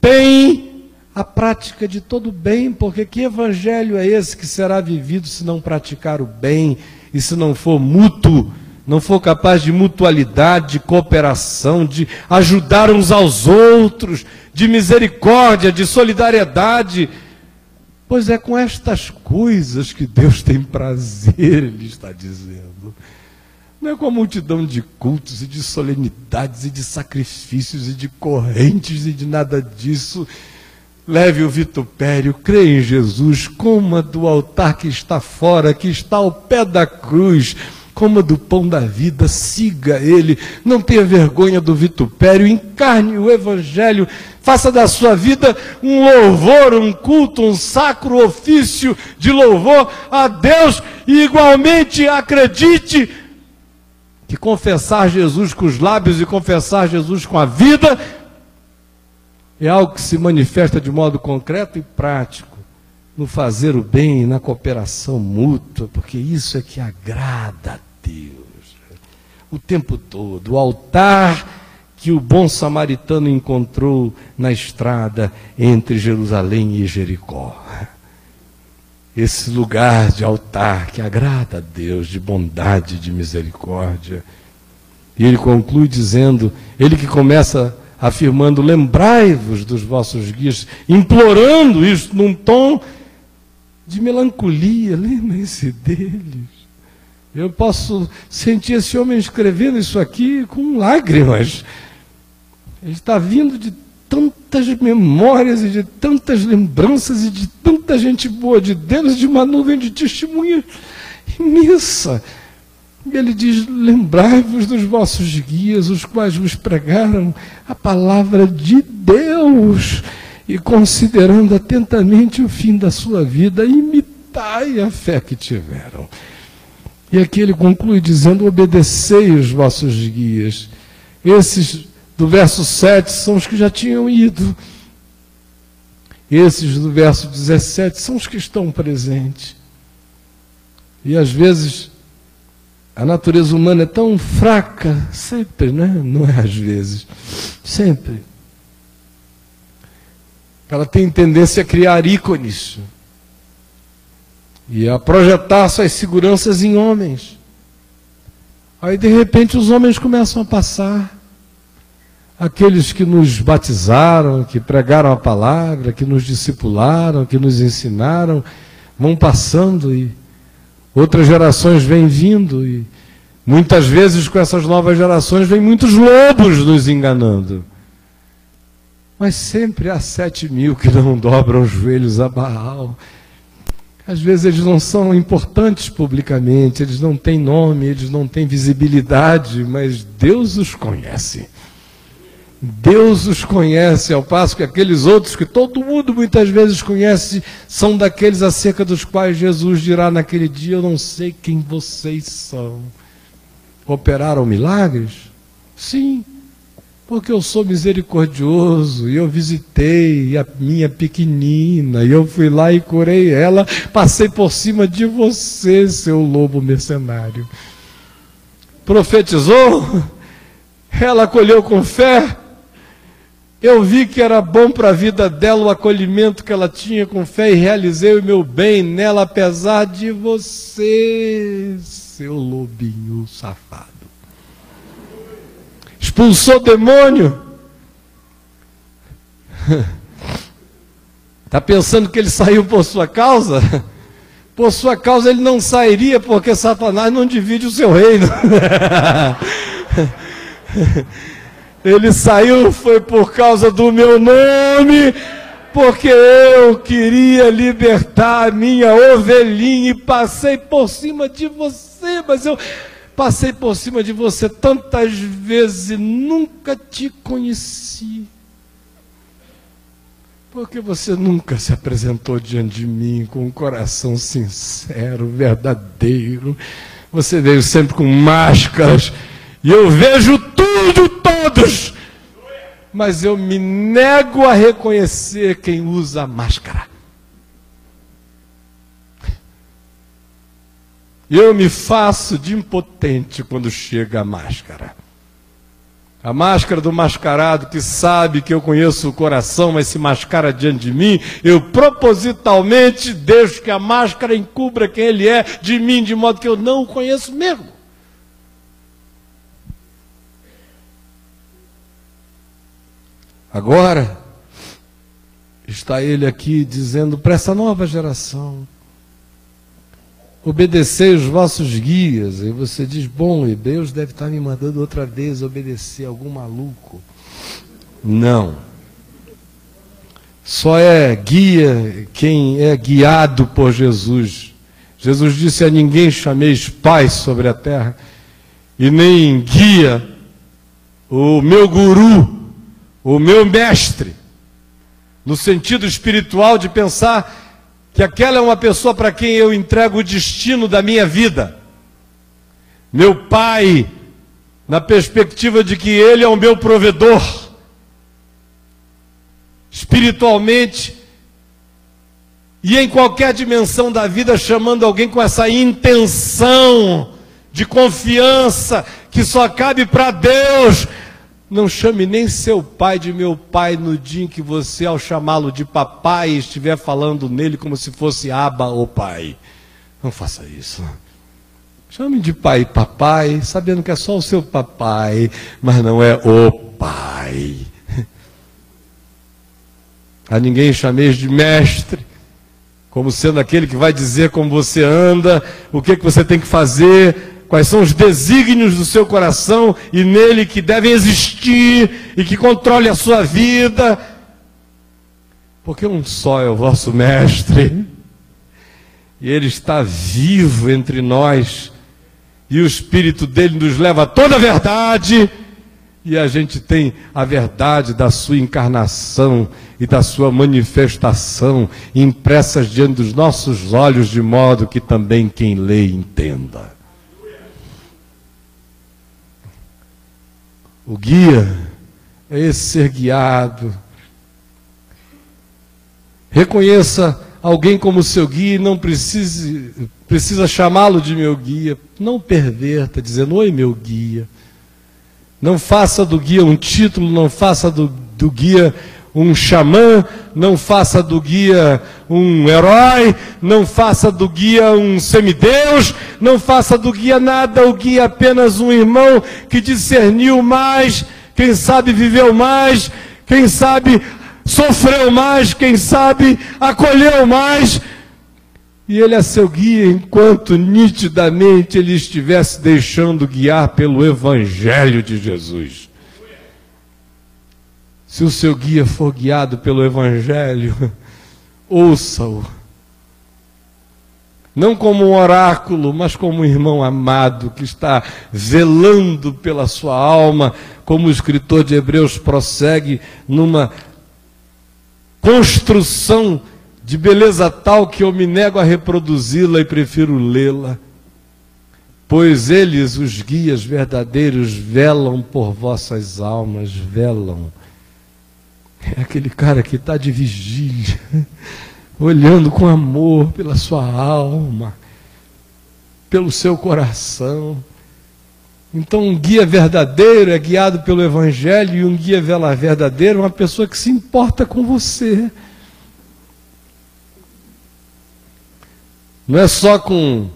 Speaker 1: tem a prática de todo bem, porque que evangelho é esse que será vivido se não praticar o bem, e se não for mútuo, não for capaz de mutualidade, de cooperação, de ajudar uns aos outros, de misericórdia, de solidariedade? Pois é com estas coisas que Deus tem prazer, Ele está dizendo. Não é com a multidão de cultos e de solenidades e de sacrifícios e de correntes e de nada disso. Leve o vitupério, crê em Jesus, coma do altar que está fora, que está ao pé da cruz, coma do pão da vida, siga Ele, não tenha vergonha do vitupério, encarne o Evangelho, faça da sua vida um louvor, um culto, um sacro ofício de louvor a Deus, e igualmente acredite que confessar Jesus com os lábios e confessar Jesus com a vida é algo que se manifesta de modo concreto e prático, no fazer o bem, na cooperação mútua, porque isso é que agrada a Deus. O tempo todo, o altar que o bom samaritano encontrou na estrada entre Jerusalém e Jericó. Esse lugar de altar que agrada a Deus, de bondade, de misericórdia. E ele conclui dizendo, ele que começa afirmando, lembrai-vos dos vossos guias, implorando isso num tom de melancolia, lembrem-se deles. Eu posso sentir esse homem escrevendo isso aqui com lágrimas. Ele está vindo de tantas memórias e de tantas lembranças e de tanta gente boa de Deus, de uma nuvem de testemunhas imensa. E ele diz: lembrai-vos dos vossos guias, os quais vos pregaram a palavra de Deus, e considerando atentamente o fim da sua vida, imitai a fé que tiveram. E aqui ele conclui dizendo: obedecei os vossos guias. Esses do verso 7 são os que já tinham ido. Esses do verso 17 são os que estão presentes. E às vezes a natureza humana é tão fraca, sempre, né? Não é às vezes, sempre. Ela tem tendência a criar ícones e a projetar suas seguranças em homens. Aí de repente os homens começam a passar. Aqueles que nos batizaram, que pregaram a palavra, que nos discipularam, que nos ensinaram, vão passando e outras gerações vêm vindo, e muitas vezes com essas novas gerações vêm muitos lobos nos enganando. Mas sempre há 7.000 que não dobram os joelhos a Baal. Às vezes eles não são importantes publicamente, eles não têm nome, eles não têm visibilidade, mas Deus os conhece. Deus os conhece, ao passo que aqueles outros que todo mundo muitas vezes conhece, são daqueles acerca dos quais Jesus dirá naquele dia: eu não sei quem vocês são. Operaram milagres? Sim, porque eu sou misericordioso, e eu visitei a minha pequenina, e eu fui lá e curei ela, passei por cima de você, seu lobo mercenário. Profetizou? Ela acolheu com fé. Eu vi que era bom para a vida dela o acolhimento que ela tinha com fé, e realizei o meu bem nela, apesar de você, seu lobinho safado. Expulsou o demônio. Está pensando que ele saiu por sua causa? Por sua causa ele não sairia, porque Satanás não divide o seu reino. Ele saiu foi por causa do meu nome, porque eu queria libertar a minha ovelhinha e passei por cima de você, mas eu passei por cima de você tantas vezes e nunca te conheci. Porque você nunca se apresentou diante de mim com um coração sincero, verdadeiro. Você veio sempre com máscaras. E eu vejo tudo, todos, mas eu me nego a reconhecer quem usa máscara. Eu me faço de impotente quando chega a máscara. A máscara do mascarado que sabe que eu conheço o coração, mas se mascara diante de mim, eu propositalmente deixo que a máscara encubra quem ele é de mim, de modo que eu não o conheço mesmo. Agora, está ele aqui dizendo para essa nova geração: obedecei os vossos guias. E você diz: bom, e Deus deve estar me mandando outra vez obedecer algum maluco. Não. Só é guia quem é guiado por Jesus. Jesus disse: a ninguém chameis pai sobre a terra, e nem guia, o meu guru, o meu mestre, no sentido espiritual de pensar que aquela é uma pessoa para quem eu entrego o destino da minha vida. Meu pai, na perspectiva de que ele é o meu provedor, espiritualmente, e em qualquer dimensão da vida, chamando alguém com essa intenção de confiança que só cabe para Deus. Não chame nem seu pai de meu pai no dia em que você, ao chamá-lo de papai, estiver falando nele como se fosse Abba ou pai. Não faça isso. Chame de pai e papai, sabendo que é só o seu papai, mas não é o pai. A ninguém chameis de mestre, como sendo aquele que vai dizer como você anda, o que você tem que fazer, quais são os desígnios do seu coração e nele que devem existir e que controle a sua vida. Porque um só é o vosso mestre. E ele está vivo entre nós. e o Espírito dele nos leva a toda a verdade, e a gente tem a verdade da sua encarnação e da sua manifestação impressas diante dos nossos olhos, de modo que também quem lê entenda. O guia é esse ser guiado. Reconheça alguém como seu guia e não precisa chamá-lo de meu guia. Não perverta, dizendo, oi meu guia. Não faça do guia um título, não faça do guia um xamã, não faça do guia um herói, não faça do guia um semideus, não faça do guia nada. O guia é apenas um irmão que discerniu mais, quem sabe viveu mais, quem sabe sofreu mais, quem sabe acolheu mais. E ele é seu guia enquanto nitidamente ele estivesse deixando guiar pelo Evangelho de Jesus. Se o seu guia for guiado pelo Evangelho, ouça-o. Não como um oráculo, mas como um irmão amado que está velando pela sua alma, como o escritor de Hebreus prossegue numa construção de beleza tal que eu me nego a reproduzi-la e prefiro lê-la. Pois eles, os guias verdadeiros, velam por vossas almas, velam. É aquele cara que está de vigília, olhando com amor pela sua alma, pelo seu coração. Então um guia verdadeiro é guiado pelo Evangelho, e um guia verdadeiro é uma pessoa que se importa com você. Não é só com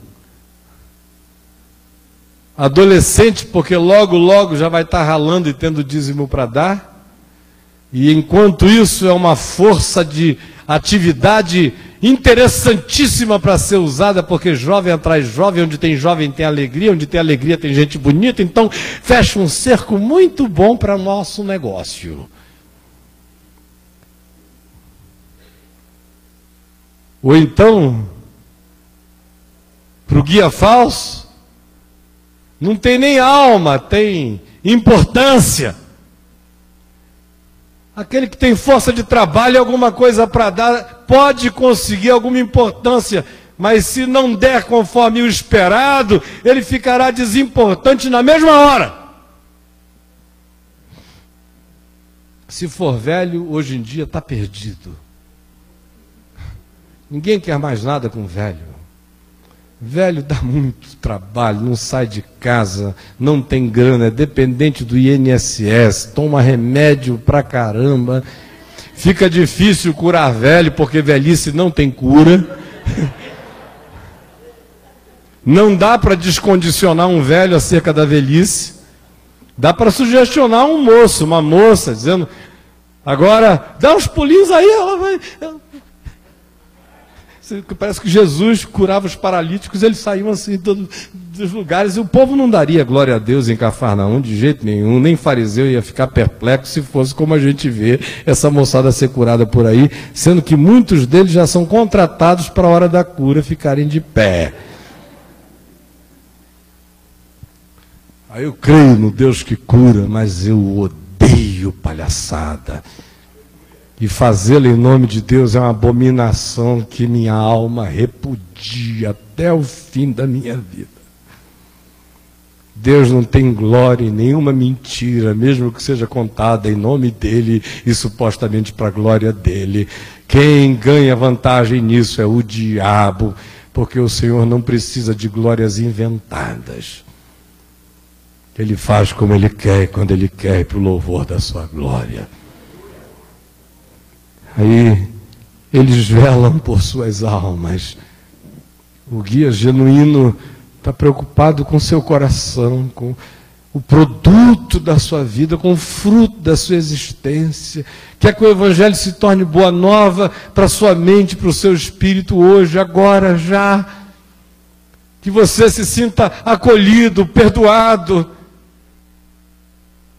Speaker 1: adolescente, porque logo, logo já vai estar ralando e tendo dízimo para dar. E enquanto isso é uma força de atividade interessantíssima para ser usada, porque jovem atrai jovem, onde tem jovem tem alegria tem gente bonita, então fecha um cerco muito bom para nosso negócio. Ou então, para o guia falso, não tem nem alma, tem importância. Aquele que tem força de trabalho e alguma coisa para dar, pode conseguir alguma importância, mas se não der conforme o esperado, ele ficará desimportante na mesma hora. Se for velho, hoje em dia está perdido. Ninguém quer mais nada com velho. Velho dá muito trabalho, não sai de casa, não tem grana, é dependente do INSS, toma remédio pra caramba. Fica difícil curar velho, porque velhice não tem cura. Não dá para descondicionar um velho acerca da velhice. Dá para sugestionar um moço, uma moça, dizendo, agora, dá uns pulinhos aí, ela vai... Parece que Jesus curava os paralíticos, eles saíam assim todos dos lugares, e o povo não daria glória a Deus em Cafarnaum de jeito nenhum, nem fariseu ia ficar perplexo se fosse como a gente vê essa moçada ser curada por aí, sendo que muitos deles já são contratados para a hora da cura ficarem de pé. Aí eu creio no Deus que cura, mas eu odeio palhaçada. E fazê-lo em nome de Deus é uma abominação que minha alma repudia até o fim da minha vida. Deus não tem glória em nenhuma mentira, mesmo que seja contada em nome dele e supostamente para a glória dele. Quem ganha vantagem nisso é o diabo, porque o Senhor não precisa de glórias inventadas. Ele faz como ele quer, quando ele quer, para o louvor da sua glória. Aí, eles velam por suas almas. O guia genuíno está preocupado com seu coração, com o produto da sua vida, com o fruto da sua existência. Quer que o Evangelho se torne boa nova para a sua mente, para o seu espírito hoje, agora, já. Que você se sinta acolhido, perdoado.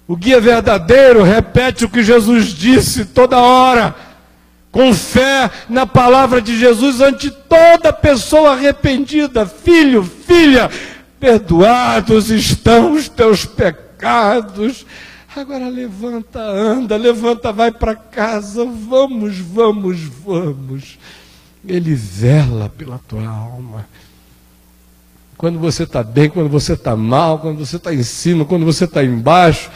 Speaker 1: O guia verdadeiro repete o que Jesus disse toda hora, com fé na palavra de Jesus ante toda pessoa arrependida. Filho, filha, perdoados estão os teus pecados. Agora levanta, anda, levanta, vai para casa, vamos, vamos, vamos. Ele vela pela tua alma. Quando você está bem, quando você está mal, quando você está em cima, quando você está embaixo,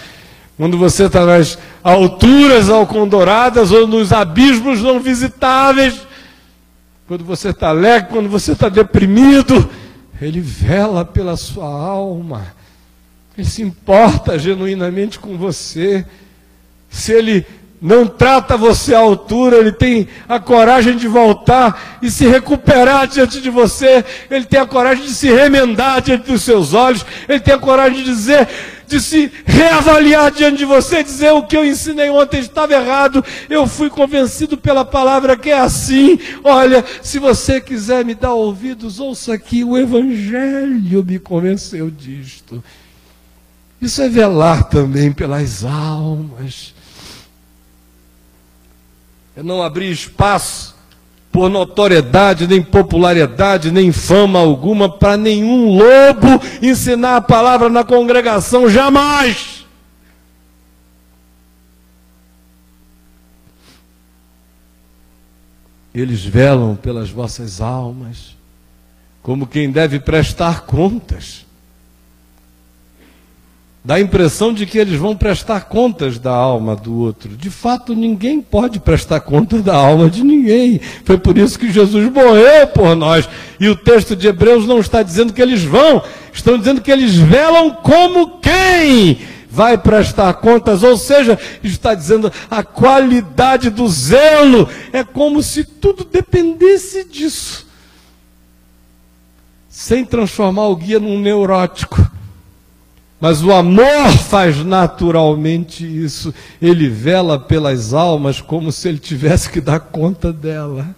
Speaker 1: quando você está nas alturas alcondoradas ou nos abismos não visitáveis, quando você está alegre, quando você está deprimido, Ele vela pela sua alma. Ele se importa genuinamente com você. Se Ele não trata você à altura, Ele tem a coragem de voltar e se recuperar diante de você. Ele tem a coragem de se remendar diante dos seus olhos. Ele tem a coragem de dizer, de se reavaliar diante de você, dizer: o que eu ensinei ontem estava errado, eu fui convencido pela palavra que é assim. Olha, se você quiser me dar ouvidos, ouça aqui, o Evangelho me convenceu disto. Isso é velar também pelas almas. É não abrir espaço por notoriedade, nem popularidade, nem fama alguma para nenhum lobo ensinar a palavra na congregação, jamais. Eles velam pelas vossas almas, como quem deve prestar contas. Dá a impressão de que eles vão prestar contas da alma do outro. De fato, ninguém pode prestar contas da alma de ninguém. Foi por isso que Jesus morreu por nós. E o texto de Hebreus não está dizendo que eles vão, estão dizendo que eles velam como quem vai prestar contas. Ou seja, está dizendo a qualidade do zelo. É como se tudo dependesse disso. Sem transformar o guia num neurótico. Mas o amor faz naturalmente isso. Ele vela pelas almas como se ele tivesse que dar conta dela.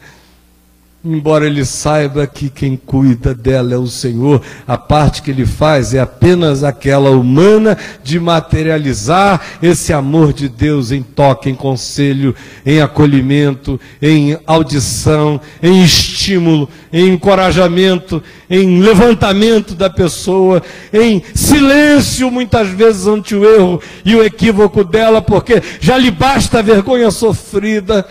Speaker 1: Embora ele saiba que quem cuida dela é o Senhor, a parte que ele faz é apenas aquela humana de materializar esse amor de Deus em toque, em conselho, em acolhimento, em audição, em estímulo, em encorajamento, em levantamento da pessoa, em silêncio muitas vezes ante o erro e o equívoco dela, porque já lhe basta a vergonha sofrida.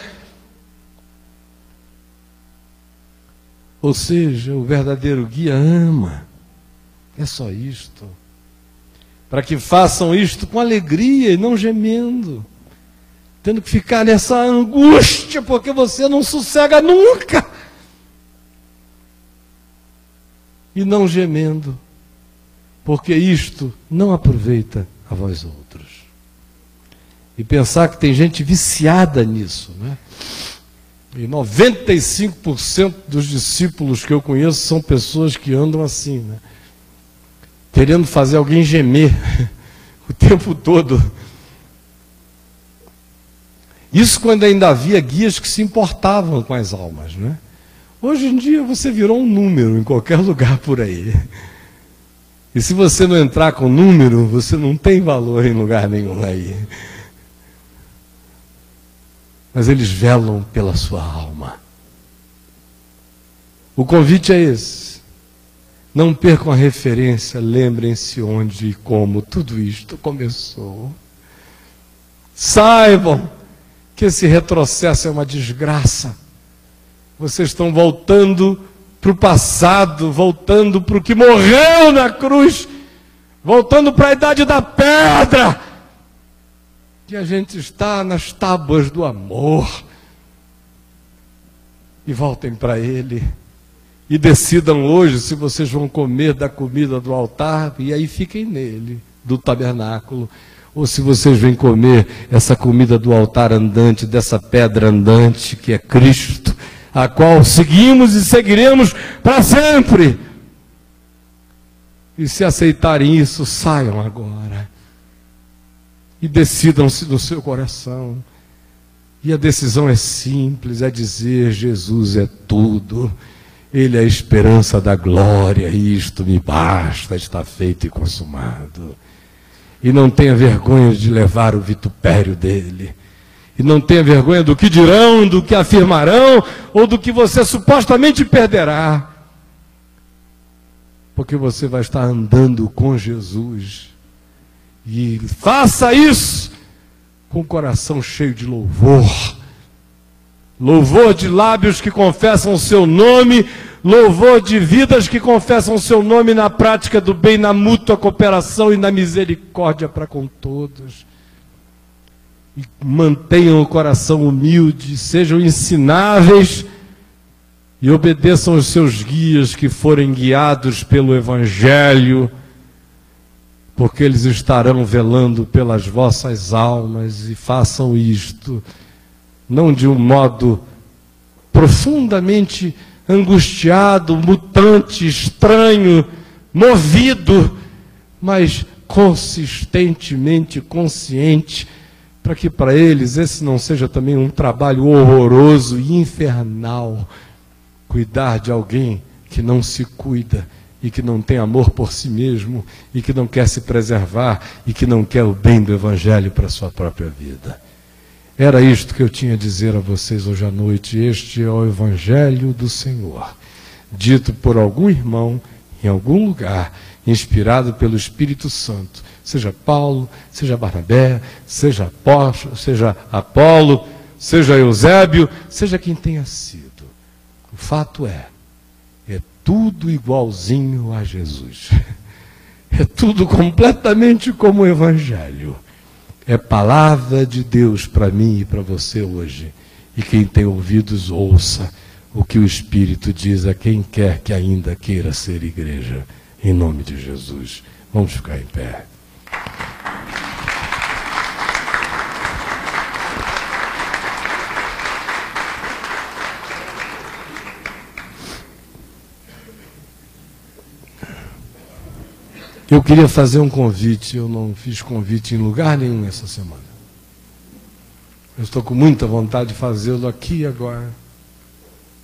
Speaker 1: Ou seja, o verdadeiro guia ama. É só isto. Para que façam isto com alegria e não gemendo. Tendo que ficar nessa angústia, porque você não sossega nunca. E não gemendo, porque isto não aproveita a vós outros. E pensar que tem gente viciada nisso, né? E 95% dos discípulos que eu conheço são pessoas que andam assim, né? Querendo fazer alguém gemer o tempo todo. Isso quando ainda havia guias que se importavam com as almas, né? Hoje em dia você virou um número em qualquer lugar por aí. E se você não entrar com número, você não tem valor em lugar nenhum aí. Mas eles velam pela sua alma. O convite é esse. Não percam a referência, lembrem-se onde e como tudo isto começou. Saibam que esse retrocesso é uma desgraça. Vocês estão voltando para o passado, voltando para o que morreu na cruz, voltando para a idade da pedra. E a gente está nas tábuas do amor. E voltem para Ele. E decidam hoje se vocês vão comer da comida do altar, e aí fiquem nele, do tabernáculo. Ou se vocês vêm comer essa comida do altar andante, dessa pedra andante que é Cristo, a qual seguimos e seguiremos para sempre. E se aceitarem isso, saiam agora. E decidam-se no seu coração. E a decisão é simples, é dizer: Jesus é tudo. Ele é a esperança da glória, e isto me basta, está feito e consumado. E não tenha vergonha de levar o vitupério dele. E não tenha vergonha do que dirão, do que afirmarão, ou do que você supostamente perderá. porque você vai estar andando com Jesus. E faça isso com o coração cheio de louvor. Louvor de lábios que confessam o seu nome, louvor de vidas que confessam o seu nome na prática do bem, na mútua cooperação e na misericórdia para com todos. E mantenham o coração humilde, sejam ensináveis e obedeçam os seus guias que forem guiados pelo Evangelho, porque eles estarão velando pelas vossas almas. E façam isto não de um modo profundamente angustiado, mutante, estranho, movido, mas consistentemente consciente, para que para eles esse não seja também um trabalho horroroso e infernal, cuidar de alguém que não se cuida e que não tem amor por si mesmo e que não quer se preservar e que não quer o bem do Evangelho para a sua própria vida. Era isto que eu tinha a dizer a vocês hoje à noite. Este é o Evangelho do Senhor, dito por algum irmão, em algum lugar, inspirado pelo Espírito Santo. Seja Paulo, seja Barnabé, seja Apolo, seja Eusébio, seja quem tenha sido. O fato é tudo igualzinho a Jesus. É tudo completamente como o Evangelho. É palavra de Deus para mim e para você hoje. E quem tem ouvidos, ouça o que o Espírito diz a quem quer que ainda queira ser igreja. Em nome de Jesus. Vamos ficar em pé. Eu queria fazer um convite, eu não fiz convite em lugar nenhum essa semana. Eu estou com muita vontade de fazê-lo aqui e agora.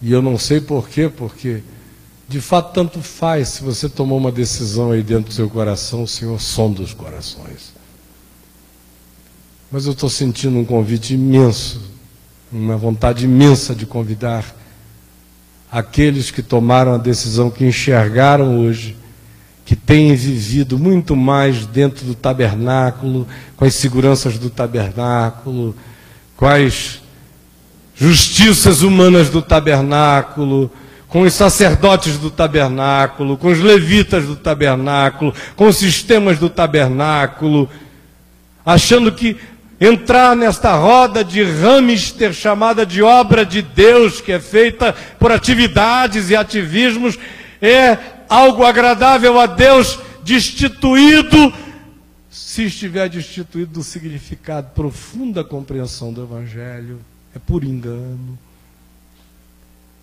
Speaker 1: E eu não sei porquê, porque de fato tanto faz se você tomou uma decisão aí dentro do seu coração, o Senhor sonda os corações. Mas eu estou sentindo um convite imenso, uma vontade imensa de convidar aqueles que tomaram a decisão, que enxergaram hoje, que têm vivido muito mais dentro do tabernáculo, com as seguranças do tabernáculo, com as justiças humanas do tabernáculo, com os sacerdotes do tabernáculo, com os levitas do tabernáculo, com os sistemas do tabernáculo, achando que entrar nesta roda de hamster chamada de obra de Deus, que é feita por atividades e ativismos, é algo agradável a Deus, destituído, se estiver destituído do significado, profunda compreensão do Evangelho, é por engano.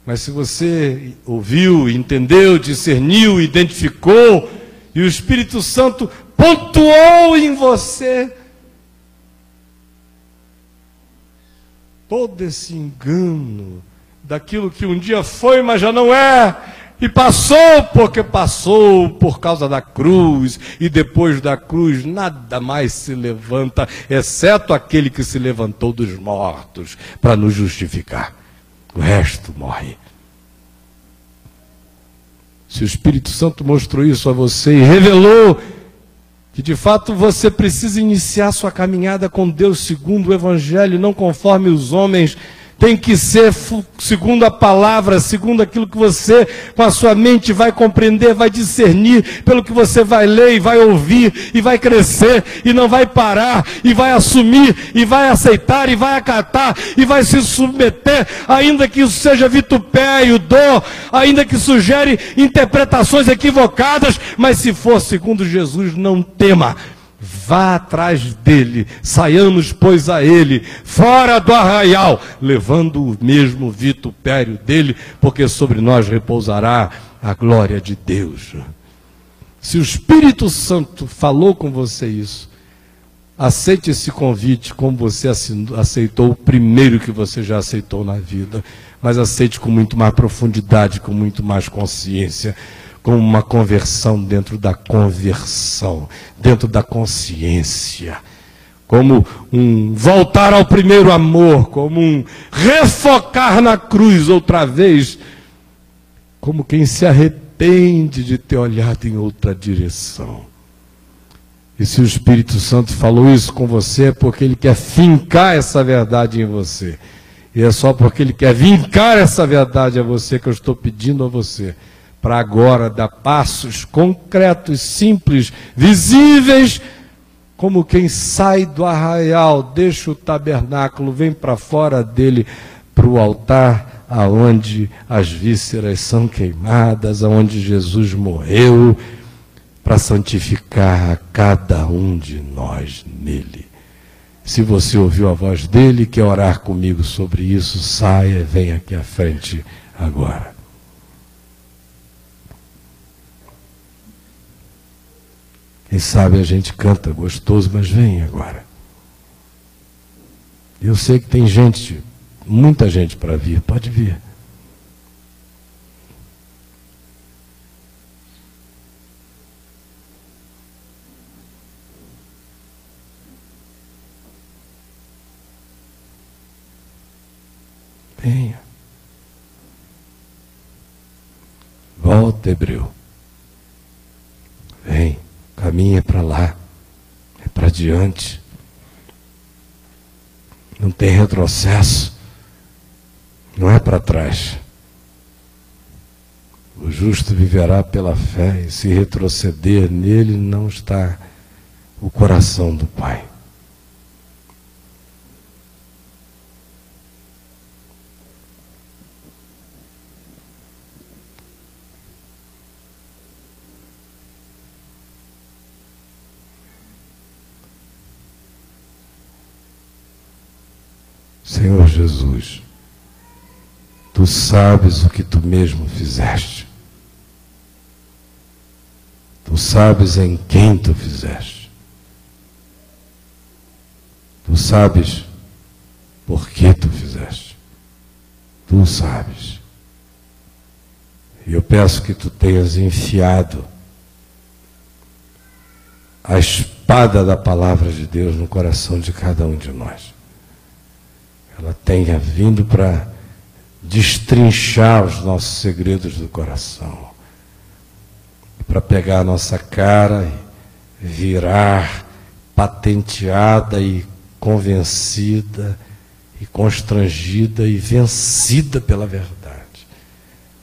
Speaker 1: Mas se você ouviu, entendeu, discerniu, identificou, e o Espírito Santo pontuou em você todo esse engano daquilo que um dia foi, mas já não é, e passou porque passou por causa da cruz, e depois da cruz nada mais se levanta, exceto aquele que se levantou dos mortos para nos justificar. O resto morre. Se o Espírito Santo mostrou isso a você e revelou que de fato você precisa iniciar sua caminhada com Deus segundo o Evangelho, não conforme os homens, tem que ser segundo a palavra, segundo aquilo que você, com a sua mente, vai compreender, vai discernir, pelo que você vai ler e vai ouvir, e vai crescer, e não vai parar, e vai assumir, e vai aceitar, e vai acatar, e vai se submeter, ainda que isso seja vitupério, dor, ainda que sugere interpretações equivocadas, mas se for segundo Jesus, não tema. Vá atrás dele, saiamos, pois, a ele, fora do arraial, levando o mesmo vitupério dele, porque sobre nós repousará a glória de Deus. Se o Espírito Santo falou com você isso, aceite esse convite como você aceitou o primeiro que você já aceitou na vida, mas aceite com muito mais profundidade, com muito mais consciência, como uma conversão dentro da conversão, dentro da consciência, como um voltar ao primeiro amor, como um refocar na cruz outra vez, como quem se arrepende arrepende de ter olhado em outra direção. E se o Espírito Santo falou isso com você, é porque ele quer fincar essa verdade em você. E é só porque ele quer vincar essa verdade a você que eu estou pedindo a você, para agora dar passos concretos, simples, visíveis, como quem sai do arraial, deixa o tabernáculo, vem para fora dele, para o altar, aonde as vísceras são queimadas, aonde Jesus morreu, para santificar a cada um de nós nele. Se você ouviu a voz dele, quer orar comigo sobre isso, saia e venha aqui à frente agora. Quem sabe a gente canta gostoso, mas vem agora. Eu sei que tem gente, muita gente para vir, pode vir. Venha. Volta, Hebreu. Vem, caminha para lá, é para diante. Não tem retrocesso, não é para trás. O justo viverá pela fé, e se retroceder nele não está o coração do Pai. Senhor Jesus, tu sabes o que tu mesmo fizeste. Tu sabes em quem tu fizeste. Tu sabes por que tu fizeste. Tu sabes. E eu peço que tu tenhas enfiado a espada da palavra de Deus no coração de cada um de nós. Ela tenha vindo para destrinchar os nossos segredos do coração, para pegar a nossa cara e virar patenteada e convencida e constrangida e vencida pela verdade,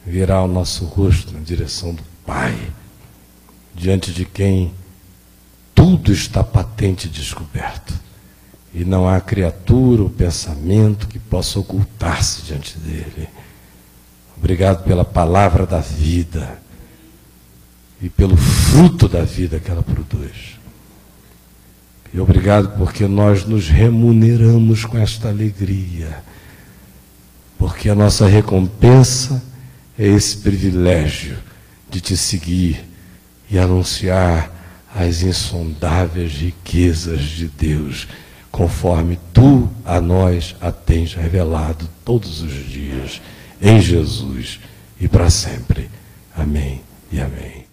Speaker 1: virar o nosso rosto na direção do Pai, diante de quem tudo está patente e descoberto. E não há criatura ou pensamento que possa ocultar-se diante dele. Obrigado pela palavra da vida e pelo fruto da vida que ela produz. E obrigado porque nós nos remuneramos com esta alegria, porque a nossa recompensa é esse privilégio de te seguir e anunciar as insondáveis riquezas de Deus, conforme tu a nós a tens revelado todos os dias, em Jesus e para sempre. Amém e amém.